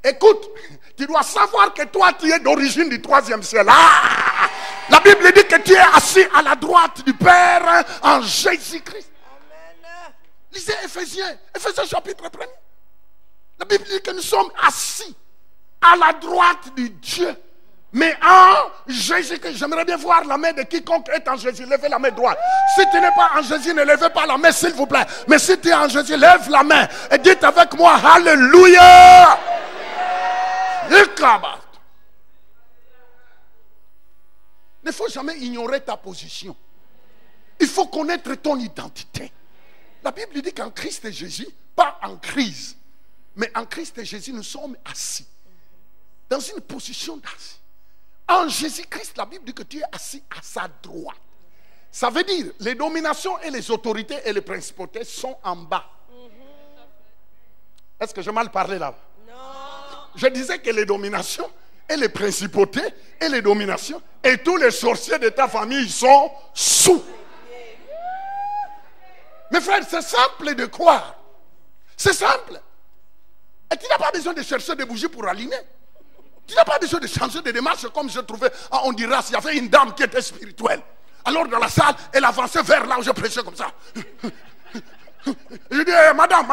Écoute, tu dois savoir que toi, tu es d'origine du 3e ciel. La Bible dit que tu es assis à la droite du Père en Jésus-Christ. Amen. Lisez Éphésiens chapitre 1er. La Bible dit que nous sommes assis à la droite du Dieu. Mais en Jésus-Christ, j'aimerais bien voir la main de quiconque est en Jésus. Levez la main droite. Si tu n'es pas en Jésus, ne levez pas la main, s'il vous plaît. Mais si tu es en Jésus, lève la main et dites avec moi, Alléluia. Il ne faut jamais ignorer ta position. Il faut connaître ton identité. La Bible dit qu'en Christ et Jésus, pas en crise, mais en Christ et Jésus, nous sommes assis. Dans une position d'assis. En Jésus-Christ, la Bible dit que tu es assis à sa droite. Ça veut dire, les dominations et les autorités et les principautés sont en bas. Est-ce que j'ai mal parlé là? Non. Je disais que les dominations et les principautés et les dominations et tous les sorciers de ta famille sont sous. Mes frères, c'est simple de croire. C'est simple. Et tu n'as pas besoin de chercher des bougies pour aligner. Tu n'as pas besoin de changer de démarche comme je trouvais à Honduras. Il y avait une dame qui était spirituelle. Alors dans la salle, elle avançait vers là où je prêchais comme ça. Je dis, madame.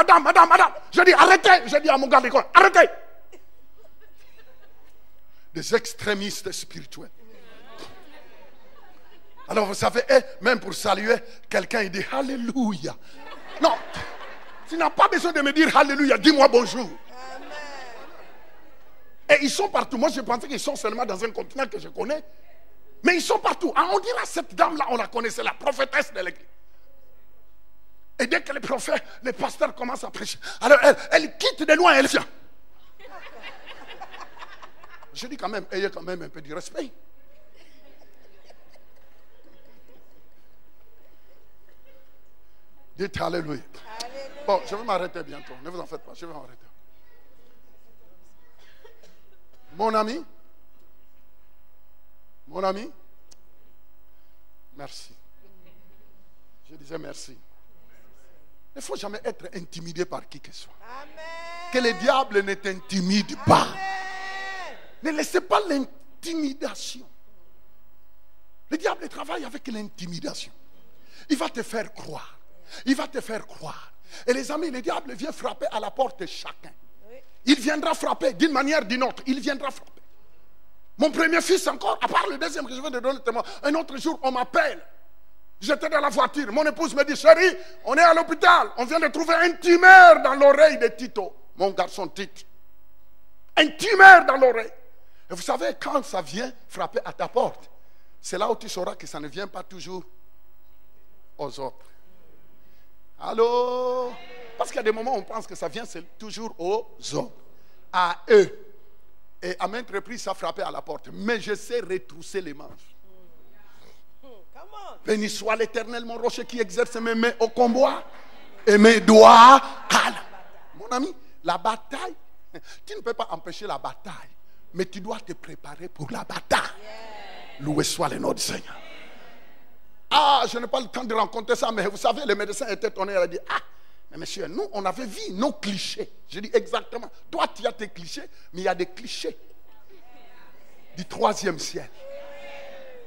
Je dis, arrêtez. Je dis à mon garde d'école, arrêtez. Des extrémistes spirituels. Alors vous savez, même pour saluer quelqu'un, il dit Alléluia. Non, tu n'as pas besoin de me dire Alléluia, dis-moi bonjour. Amen. Et ils sont partout. Moi je pensais qu'ils sont seulement dans un continent que je connais. Mais ils sont partout. Ah, on dirait cette dame-là, on la connaissait, la prophétesse de l'église. Et dès que les prophètes, les pasteurs commencent à prêcher, alors elle quitte de loin, elle vient. Je dis quand même, ayez quand même un peu de respect. Dites Alléluia. Bon, je vais m'arrêter bientôt. Ne vous en faites pas, je vais m'arrêter. Mon ami, merci. Je disais merci. Il ne faut jamais être intimidé par qui que ce soit. Amen. Que le diable ne t'intimide pas. Amen. Ne laissez pas l'intimidation. Le diable travaille avec l'intimidation. Il va te faire croire. Il va te faire croire. Et les amis, le diable vient frapper à la porte de chacun. Il viendra frapper d'une manière ou d'une autre. Il viendra frapper. Mon premier fils encore, à part le deuxième que je viens de donner le témoin, un autre jour, on m'appelle. J'étais dans la voiture. Mon épouse me dit, chérie, on est à l'hôpital. On vient de trouver un tumeur dans l'oreille de Tito. Mon garçon Tito. Un tumeur dans l'oreille. Et vous savez, quand ça vient frapper à ta porte, c'est là où tu sauras que ça ne vient pas toujours aux autres. Allô? Parce qu'il y a des moments où on pense que ça vient, c'est toujours aux autres. À eux. Et à maintes reprises, ça frappait à la porte. Mais je sais retrousser les manches. Béni soit l'Éternel, mon rocher qui exerce mes mains au combat et mes doigts à la... Mon ami, la bataille, tu ne peux pas empêcher la bataille, mais tu dois te préparer pour la bataille. Loué soit le nom du Seigneur. Ah, je n'ai pas le temps de rencontrer ça, mais vous savez, le médecin était étonné, il a dit, ah, mais monsieur, nous, on avait vu nos clichés. Je dis exactement, toi, tu as tes clichés, mais il y a des clichés du 3e siècle.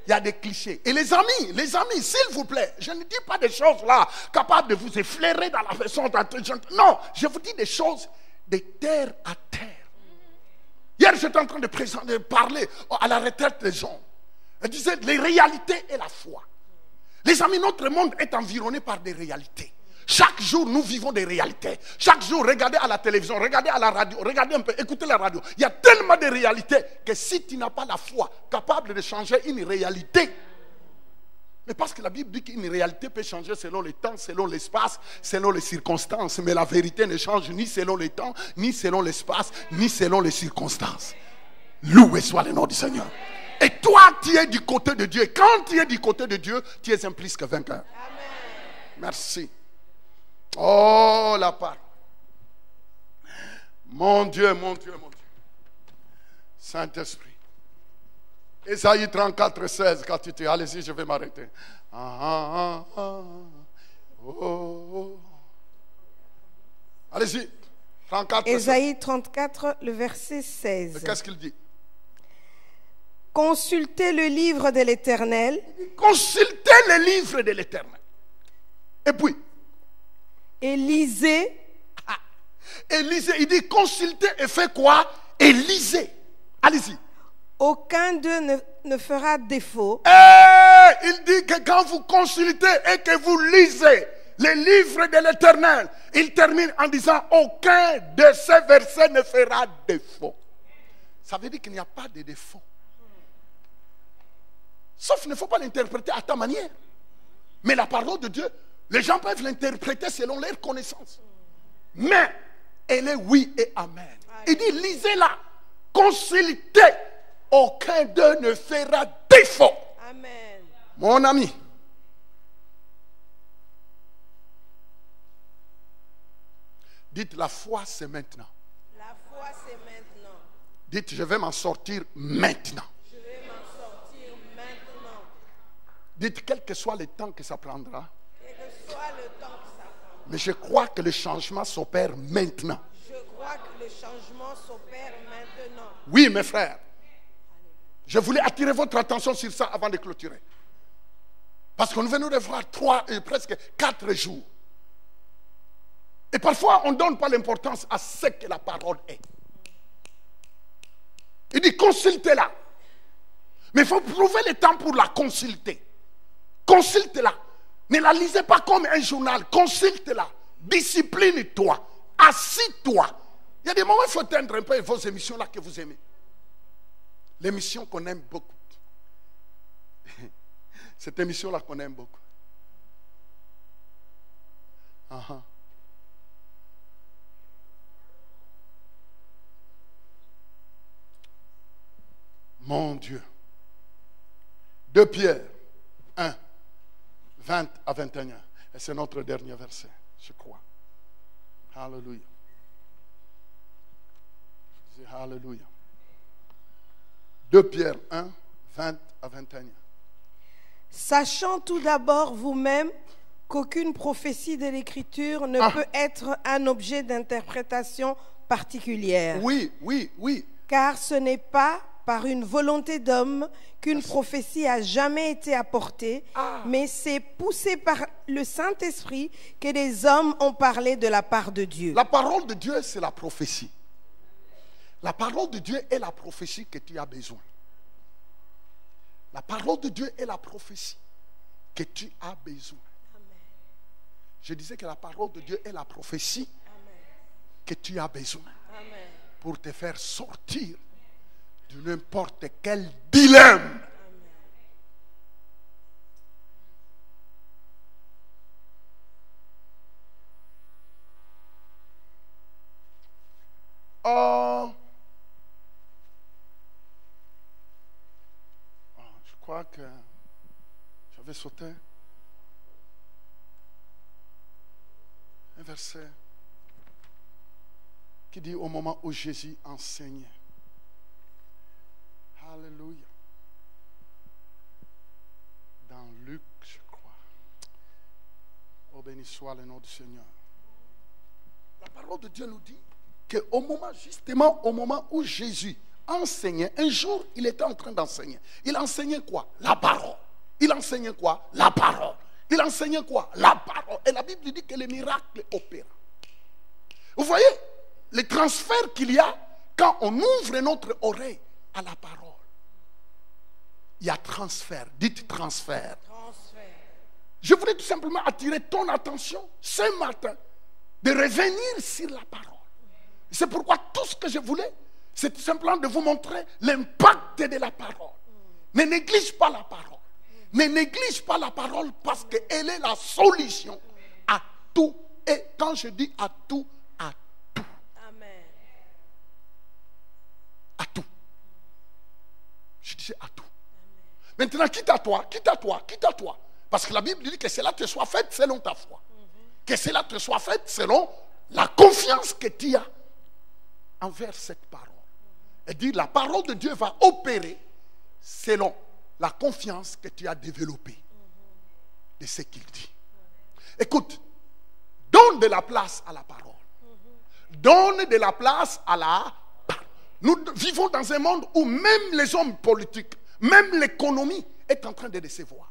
Il y a des clichés. Et les amis, s'il vous plaît, je ne dis pas des choses là, capables de vous effleurer dans la façon intelligente. Non, je vous dis des choses de terre à terre. Hier, j'étais en train de parler à la retraite des gens. Elle disait, les réalités et la foi. Les amis, notre monde est environné par des réalités. Chaque jour, nous vivons des réalités. Chaque jour, regardez à la télévision, regardez à la radio, regardez un peu, écoutez la radio. Il y a tellement de réalités que si tu n'as pas la foi capable de changer une réalité, mais parce que la Bible dit qu'une réalité peut changer selon le temps, selon l'espace, selon les circonstances. Mais la vérité ne change ni selon le temps, ni selon l'espace, ni selon les circonstances. Loué soit le nom du Seigneur. Et toi, tu es du côté de Dieu. Quand tu es du côté de Dieu, tu es un plus que vainqueur. Amen. Merci. Oh, la part. Mon Dieu, mon Dieu, mon Dieu. Saint-Esprit. Ésaïe 34, 16, quand tu te... Allez-y, je vais m'arrêter. Oh. Allez-y. 34, Ésaïe 34, le verset 16. Qu'est-ce qu'il dit? Consultez le livre de l'Éternel. Consultez le livre de l'Éternel. Et puis? Et lisez. Et lisez. Il dit consultez et faites quoi? Et lisez. Allez-y. Aucun d'eux ne fera défaut. Et il dit que quand vous consultez et que vous lisez les livres de l'Éternel, il termine en disant aucun de ces versets ne fera défaut. Ça veut dire qu'il n'y a pas de défaut. Sauf qu'il ne faut pas l'interpréter à ta manière. Mais la parole de Dieu, les gens peuvent l'interpréter selon leur connaissance. Mais elle est oui et amen. Il dit lisez-la, consultez. Aucun d'eux ne fera défaut. Amen. Mon ami, dites la foi c'est maintenant. La foi c'est maintenant. Dites je vais m'en sortir maintenant. Je vais m'en sortir maintenant. Dites quel que soit le temps que ça prendra. Quel que soit le temps que ça prendra. Mais je crois que le changement s'opère maintenant. Je crois que le changement s'opère maintenant. Oui mes frères. Je voulais attirer votre attention sur ça avant de clôturer. Parce qu'on venait de voir presque 4 jours. Et parfois, on ne donne pas l'importance à ce que la parole est. Il dit, consultez-la. Mais il faut trouver le temps pour la consulter. Consulte-la. Ne la lisez pas comme un journal. Consulte-la. Discipline-toi. Assis-toi. Il y a des moments où il faut teindre un peu vos émissions là que vous aimez. L'émission qu'on aime beaucoup. Cette émission-là qu'on aime beaucoup. Mon Dieu. 2 Pierre 1, 20 à 21. Et c'est notre dernier verset, je crois. Alléluia. Alléluia. 2 Pierre 1, 20 à 21. Sachant tout d'abord vous-même qu'aucune prophétie de l'Écriture ne peut être un objet d'interprétation particulière. Oui, oui, oui. Car ce n'est pas par une volonté d'homme qu'une prophétie a jamais été apportée, mais c'est poussé par le Saint-Esprit que les hommes ont parlé de la part de Dieu. La parole de Dieu, c'est la prophétie. La parole de Dieu est la prophétie que tu as besoin. La parole de Dieu est la prophétie que tu as besoin. Amen. Je disais que la parole de Dieu est la prophétie que tu as besoin. Amen. Pour te faire sortir de n'importe quel dilemme. crois que j'avais sauté un verset qui dit au moment où Jésus enseignait. Alléluia. Dans Luc, je crois. Oh, béni soit le nom du Seigneur. La parole de Dieu nous dit qu'au moment, justement, au moment où Jésus enseignait, un jour, il était en train d'enseigner. Il enseignait quoi? La parole. Il enseignait quoi? La parole. Il enseignait quoi? La parole. Et la Bible dit que les miracles opèrent. Vous voyez les transferts qu'il y a quand on ouvre notre oreille à la parole. Il y a transfert. Dites transfert. Je voulais tout simplement attirer ton attention ce matin de revenir sur la parole. C'est pourquoi tout ce que je voulais, c'est tout simplement de vous montrer l'impact de la parole. Ne néglige pas la parole. Ne néglige pas la parole parce qu'elle est la solution à tout. Et quand je dis à tout, à tout. Amen. À tout. Je disais à tout. Maintenant, quitte à toi, quitte à toi, quitte à toi. Parce que la Bible dit que cela te soit fait selon ta foi. Que cela te soit fait selon la confiance que tu as envers cette parole. Elle dit, la parole de Dieu va opérer selon la confiance que tu as développée de ce qu'il dit. Écoute, donne de la place à la parole. Donne de la place à la parole. Nous vivons dans un monde où même les hommes politiques, même l'économie est en train de décevoir.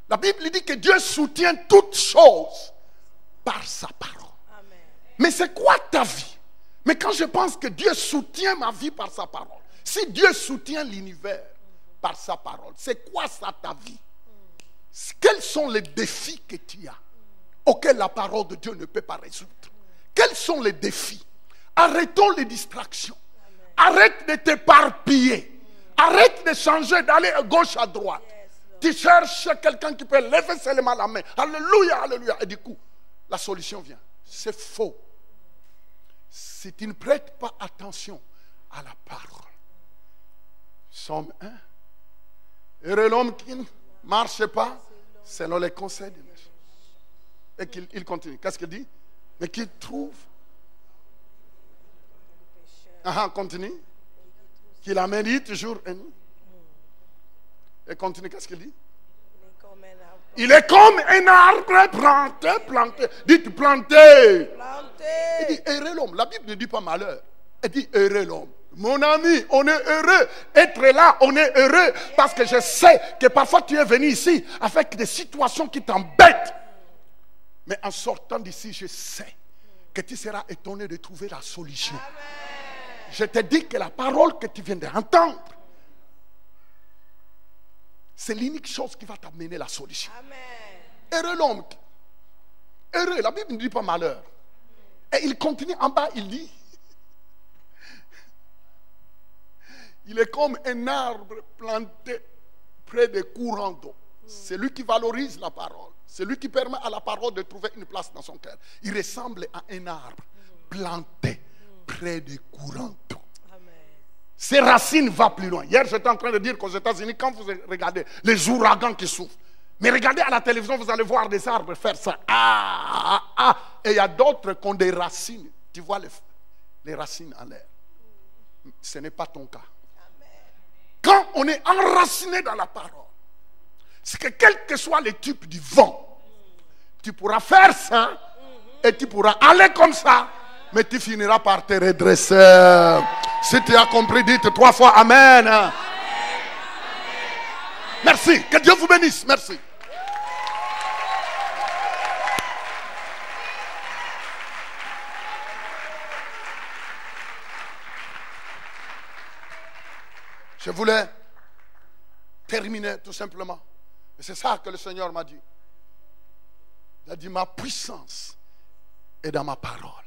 La Bible dit que Dieu soutient toutes choses par sa parole. Amen. Mais c'est quoi ta vie? Mais quand je pense que Dieu soutient ma vie par sa parole, si Dieu soutient l'univers par sa parole, c'est quoi ça ta vie? Quels sont les défis que tu as auxquels la parole de Dieu ne peut pas résoudre? Quels sont les défis? Arrêtons les distractions. Arrête de t'éparpiller. Arrête de changer, d'aller à gauche, à droite. Tu cherches quelqu'un qui peut lever seulement la main. Alléluia, alléluia. Et du coup, la solution vient. C'est faux. Si tu ne prêtes pas attention à la parole. Somme 1. Heureux l'homme qui ne marche pas selon les conseils de Dieu. Et qu'il continue. Qu'est-ce qu'il dit? Mais qu'il trouve. Continue. Qu'il a médite jour et nuit. Et continue, qu'est-ce qu'il dit? Il est comme un arbre planté. Dites planté. Il dit heureux l'homme. La Bible ne dit pas malheur. Elle dit heureux l'homme. Mon ami, on est heureux. Être là, on est heureux. Parce que je sais que parfois tu es venu ici avec des situations qui t'embêtent. Mais en sortant d'ici, je sais que tu seras étonné de trouver la solution. Je te dis que la parole que tu viens d'entendre, c'est l'unique chose qui va t'amener la solution. Heureux l'homme. Heureux, la Bible ne dit pas malheur. Et il continue en bas, il dit, il est comme un arbre planté près des courants d'eau. C'est lui qui valorise la parole. C'est lui qui permet à la parole de trouver une place dans son cœur. Il ressemble à un arbre planté près des courants d'eau. Ses racines vont plus loin. Hier, j'étais en train de dire qu'aux États-Unis, quand vous regardez les ouragans qui souffrent, mais regardez à la télévision, vous allez voir des arbres faire ça. Et il y a d'autres qui ont des racines. Tu vois les racines en l'air. Ce n'est pas ton cas. Quand on est enraciné dans la parole, c'est que quel que soit le type du vent, tu pourras faire ça et tu pourras aller comme ça, mais tu finiras par te redresser. Si tu as compris, dites 3 fois Amen. Amen. Merci. Que Dieu vous bénisse. Merci. Je voulais terminer tout simplement. Et c'est ça que le Seigneur m'a dit. Il a dit, ma puissance est dans ma parole.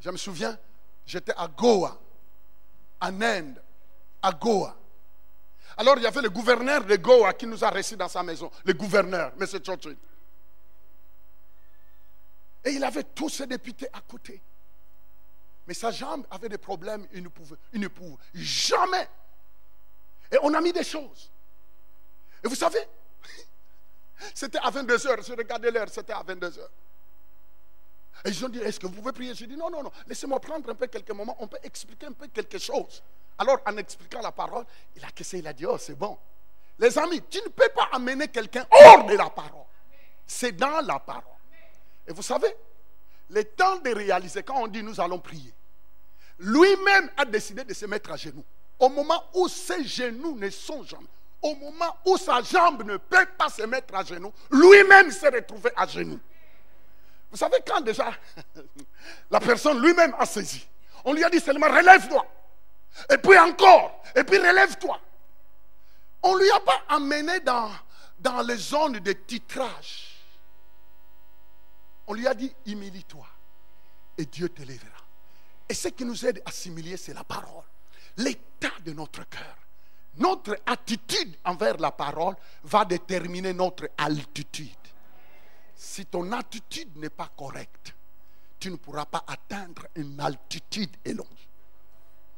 Je me souviens, j'étais à Goa, en Inde, à Goa. Alors il y avait le gouverneur de Goa qui nous a reçus dans sa maison, le gouverneur, M. Churchill. Et il avait tous ses députés à côté. Mais sa jambe avait des problèmes, il ne pouvait jamais Et on a mis des choses. Et vous savez, c'était à 22h. Je regardais l'heure, c'était à 22h. Et ils ont dit, est-ce que vous pouvez prier? J'ai dit, non, non, non, laissez-moi prendre un peu quelques moments, on peut expliquer un peu quelque chose. Alors, en expliquant la parole, il a caissé, il a dit, oh, c'est bon. Les amis, tu ne peux pas amener quelqu'un hors de la parole. C'est dans la parole. Et vous savez, le temps de réaliser, quand on dit nous allons prier, lui-même a décidé de se mettre à genoux. Au moment où ses genoux ne sont jamais, au moment où sa jambe ne peut pas se mettre à genoux, lui-même s'est retrouvé à genoux. Vous savez, quand déjà la personne lui-même a saisi, on lui a dit seulement relève-toi. Et puis encore, et puis relève-toi. On ne lui a pas amené dans les zones de titrage. On lui a dit humilie-toi et Dieu te lèvera. Et ce qui nous aide à s'humilier, c'est la parole. L'état de notre cœur. Notre attitude envers la parole va déterminer notre altitude. Si ton attitude n'est pas correcte, tu ne pourras pas atteindre une altitude élevée.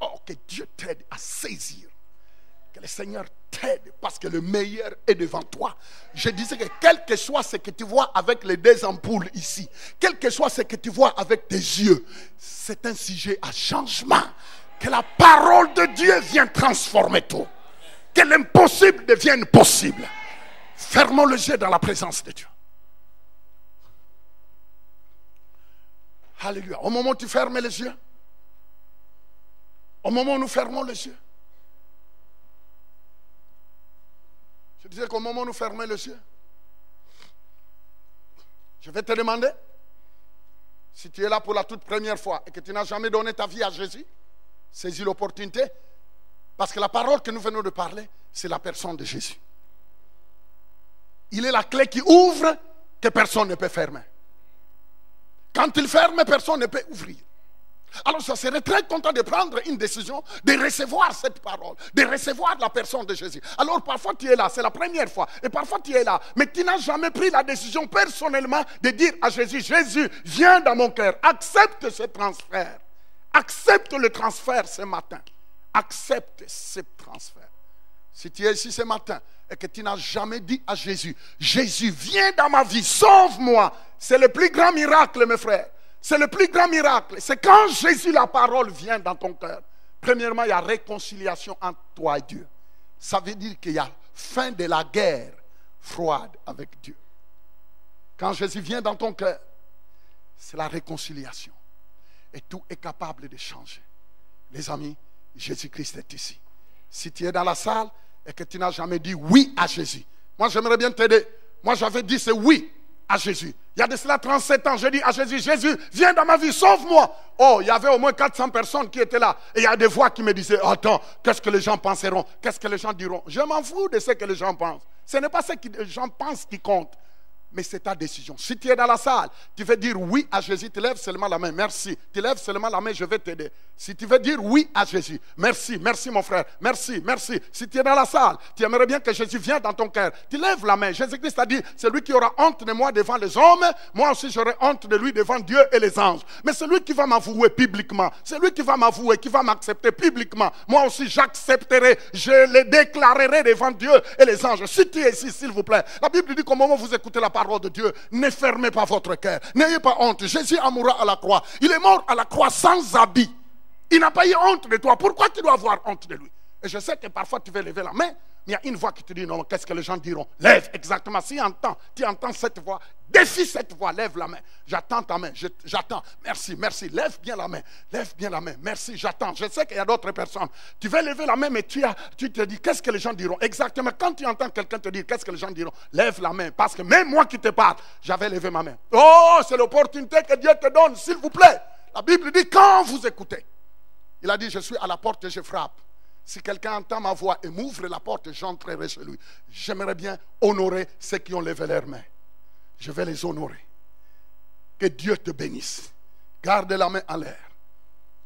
Oh, que Dieu t'aide à saisir. Que le Seigneur t'aide parce que le meilleur est devant toi. Je disais que quel que soit ce que tu vois avec les 2 ampoules ici, quel que soit ce que tu vois avec tes yeux, c'est un sujet à changement. Que la parole de Dieu vienne transformer tout. Que l'impossible devienne possible. Fermons les yeux dans la présence de Dieu. Alléluia. Au moment où tu fermes les yeux, au moment où nous fermons les yeux, je disais qu'au moment où nous fermons les yeux, je vais te demander, si tu es là pour la toute première fois et que tu n'as jamais donné ta vie à Jésus, saisis l'opportunité, parce que la parole que nous venons de parler, c'est la personne de Jésus. Il est la clé qui ouvre que personne ne peut fermer. Quand il ferme, personne ne peut ouvrir. Alors ça serait très content de prendre une décision, de recevoir cette parole, de recevoir la personne de Jésus. Alors parfois tu es là, c'est la première fois, et parfois tu es là, mais tu n'as jamais pris la décision personnellement de dire à Jésus, Jésus, viens dans mon cœur, accepte ce transfert, accepte le transfert ce matin, accepte ce transfert. Si tu es ici ce matin et que tu n'as jamais dit à Jésus, Jésus, viens dans ma vie, sauve-moi, c'est le plus grand miracle, mes frères. C'est le plus grand miracle. C'est quand Jésus, la parole, vient dans ton cœur. Premièrement, il y a réconciliation entre toi et Dieu. Ça veut dire qu'il y a fin de la guerre froide avec Dieu. Quand Jésus vient dans ton cœur, c'est la réconciliation. Et tout est capable de changer. Les amis, Jésus-Christ est ici. Si tu es dans la salle et que tu n'as jamais dit oui à Jésus, moi j'aimerais bien t'aider. Moi j'avais dit c'est oui à Jésus. Il y a de cela 37 ans, j'ai dit à Jésus, Jésus, viens dans ma vie, sauve-moi. Oh, il y avait au moins 400 personnes qui étaient là. Et il y a des voix qui me disaient, attends, qu'est-ce que les gens penseront? Qu'est-ce que les gens diront? Je m'en fous de ce que les gens pensent. Ce n'est pas ce que les gens pensent qui compte. Mais c'est ta décision. Si tu es dans la salle, tu veux dire oui à Jésus, tu lèves seulement la main, merci. Tu lèves seulement la main, je vais t'aider. Si tu veux dire oui à Jésus, merci, merci mon frère, merci, merci. Si tu es dans la salle, tu aimerais bien que Jésus vienne dans ton cœur, tu lèves la main. Jésus-Christ a dit, celui qui aura honte de moi devant les hommes, moi aussi j'aurai honte de lui devant Dieu et les anges. Mais celui qui va m'avouer publiquement, celui qui va m'avouer, qui va m'accepter publiquement, moi aussi j'accepterai, je le déclarerai devant Dieu et les anges. Si tu es ici, s'il vous plaît, la Bible dit qu'au moment où vous écoutez la parole de Dieu, ne fermez pas votre cœur, n'ayez pas honte. Jésus est mort à la croix, il est mort à la croix sans habit. Il n'a pas eu honte de toi. Pourquoi tu dois avoir honte de lui? Et je sais que parfois tu veux lever la main, mais il y a une voix qui te dit non, qu'est-ce que les gens diront? Lève, exactement. Si tu entends cette voix, défie cette voix, lève la main. J'attends ta main, j'attends. Merci, merci. Lève bien la main, merci, j'attends. Je sais qu'il y a d'autres personnes. Tu veux lever la main, mais tu te dis qu'est-ce que les gens diront? Exactement. Quand tu entends quelqu'un te dire qu'est-ce que les gens diront, lève la main. Parce que même moi qui te parle, j'avais levé ma main. Oh, c'est l'opportunité que Dieu te donne, s'il vous plaît. La Bible dit quand vous écoutez. Il a dit, je suis à la porte et je frappe. Si quelqu'un entend ma voix et m'ouvre la porte, j'entrerai chez lui. J'aimerais bien honorer ceux qui ont levé leurs mains. Je vais les honorer. Que Dieu te bénisse. Garde la main en l'air.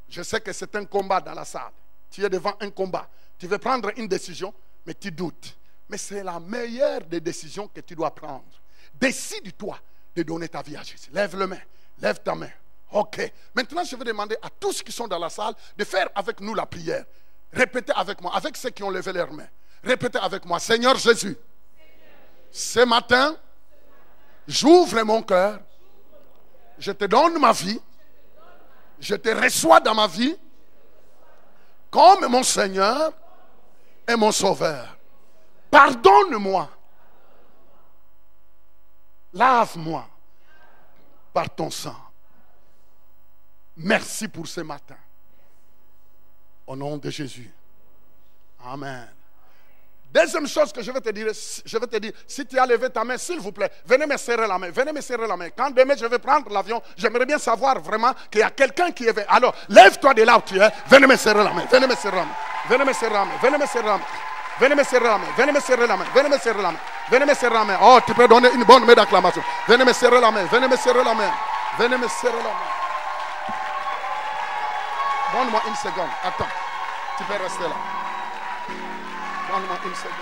Je sais que c'est un combat dans la salle. Tu es devant un combat. Tu veux prendre une décision, mais tu doutes. Mais c'est la meilleure des décisions que tu dois prendre. Décide-toi de donner ta vie à Jésus. Lève la main. Lève ta main. Ok. Maintenant, je vais demander à tous qui sont dans la salle de faire avec nous la prière. Répétez avec moi, avec ceux qui ont levé leurs mains. Répétez avec moi, Seigneur Jésus, ce matin, j'ouvre mon cœur, je te donne ma vie, je te reçois dans ma vie comme mon Seigneur et mon Sauveur. Pardonne-moi, lave-moi par ton sang. Merci pour ce matin. Au nom de Jésus. Amen. Deuxième chose que je vais te dire, si tu as levé ta main, s'il vous plaît, venez me serrer la main, venez me serrer la main. Quand demain je vais prendre l'avion, j'aimerais bien savoir vraiment qu'il y a quelqu'un qui est venu. Alors, lève-toi de là où tu es, venez me serrer la main, venez me serrer la main, venez me serrer la main, venez me serrer la main, venez me serrer la main, venez me serrer la main, venez me serrer la main, venez me serrer la main. Oh, tu peux donner une bonne main d'acclamation. Venez me serrer la main, venez me serrer la main, venez me serrer la main. Donne-moi une seconde, attends, tu peux rester là. Donne-moi une seconde.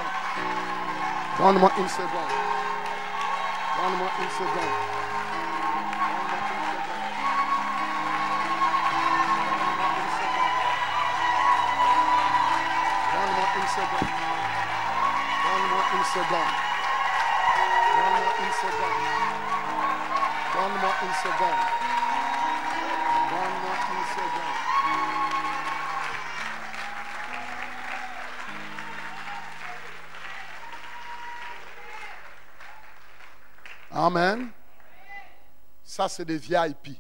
Donne-moi une seconde. Donne-moi une seconde. Donne-moi une seconde. Donne-moi une seconde. Donne-moi une seconde. Donne-moi une seconde. Donne-moi une seconde. Amen. Ça, c'est des VIP.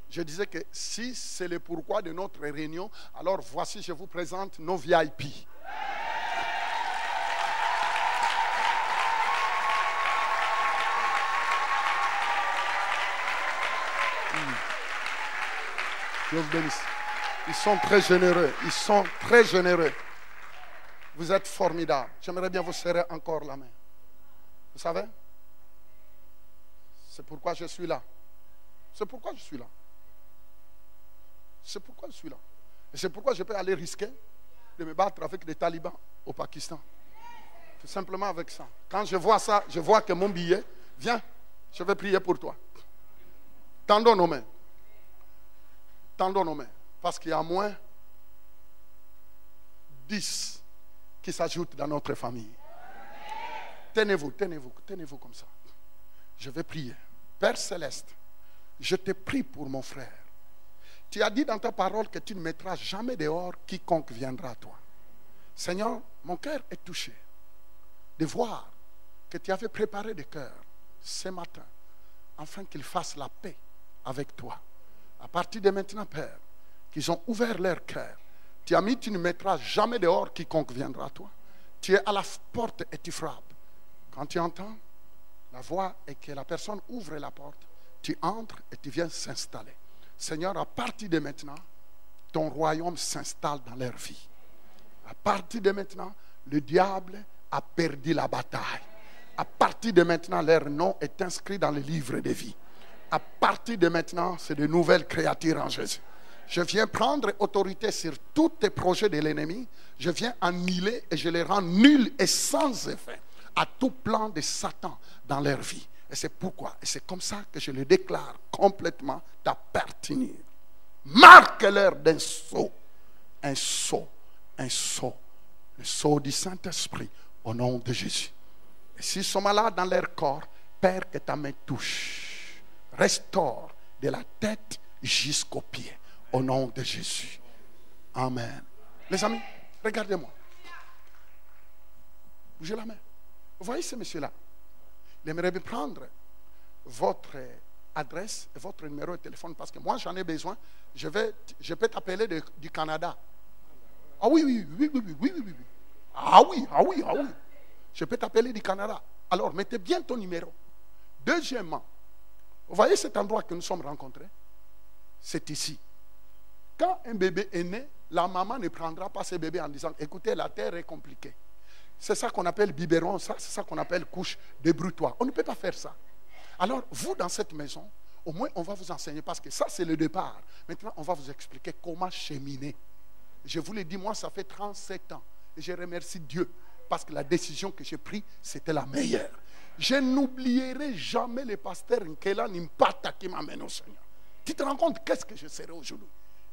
Je disais que si c'est le pourquoi de notre réunion, alors voici, je vous présente nos VIP. Dieu vous bénisse. Ils sont très généreux. Ils sont très généreux. Vous êtes formidables. J'aimerais bien vous serrer encore la main. Vous savez? C'est pourquoi je suis là. C'est pourquoi je suis là. C'est pourquoi je suis là. Et c'est pourquoi je peux aller risquer de me battre avec des talibans au Pakistan. Tout simplement avec ça. Quand je vois ça, je vois que mon billet, viens, je vais prier pour toi. Tendons nos mains. Tendons nos mains. Parce qu'il y a moins 10 qui s'ajoutent dans notre famille. Tenez-vous, tenez-vous, tenez-vous comme ça. Je vais prier. Père Céleste, je te prie pour mon frère. Tu as dit dans ta parole que tu ne mettras jamais dehors quiconque viendra à toi. Seigneur, mon cœur est touché de voir que tu avais préparé des cœurs ce matin afin qu'ils fassent la paix avec toi. À partir de maintenant, Père, qu'ils ont ouvert leur cœur. Tu as mis, tu ne mettras jamais dehors quiconque viendra à toi. Tu es à la porte et tu frappes. Quand tu entends la voix et que la personne ouvre la porte, tu entres et tu viens s'installer. Seigneur, à partir de maintenant, ton royaume s'installe dans leur vie. À partir de maintenant, le diable a perdu la bataille. À partir de maintenant, leur nom est inscrit dans le livre de vie. À partir de maintenant, c'est de nouvelles créatures en Jésus. Je viens prendre autorité sur tous les projets de l'ennemi. Je viens annihiler et je les rends nuls et sans effet à tout plan de Satan dans leur vie. Et c'est pourquoi, et c'est comme ça que je le déclare complètement t'appartenir. Marque-leur d'un sceau, un sceau, un sceau, le sceau du Saint-Esprit au nom de Jésus. Et s'ils sont malades dans leur corps, Père, que ta main touche, restaure de la tête jusqu'aux pieds au nom de Jésus. Amen. Les amis, regardez-moi. Bougez la main. Vous voyez ce monsieur-là? Il aimerait bien prendre votre adresse et votre numéro de téléphone parce que moi j'en ai besoin. Je peux t'appeler du Canada. Ah oui. Ah oui. Je peux t'appeler du Canada. Alors mettez bien ton numéro. Deuxièmement, vous voyez cet endroit que nous sommes rencontrés? C'est ici. Quand un bébé est né, la maman ne prendra pas ce bébé en disant écoutez, la terre est compliquée. C'est ça qu'on appelle biberon, c'est ça qu'on appelle couche, débrouille-toi. On ne peut pas faire ça. Alors, vous, dans cette maison, au moins, on va vous enseigner, parce que ça, c'est le départ. Maintenant, on va vous expliquer comment cheminer. Je vous l'ai dit, moi, ça fait 37 ans. Et je remercie Dieu, parce que la décision que j'ai prise, c'était la meilleure. Je n'oublierai jamais le pasteur Nkela Nimpata qui m'amène au Seigneur. Tu te rends compte, qu'est-ce que je serai aujourd'hui?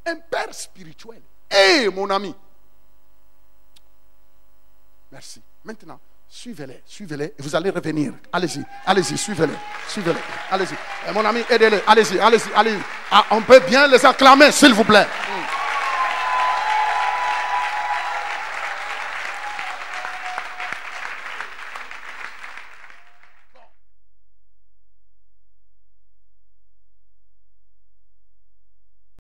Un père spirituel. Hé, mon ami. Merci. Maintenant, suivez-les, suivez-les et vous allez revenir. Allez-y, allez-y, suivez-les, suivez-les. Allez-y. Et mon ami, aidez-les. Allez-y, allez-y, allez-y. Ah, on peut bien les acclamer, s'il vous plaît.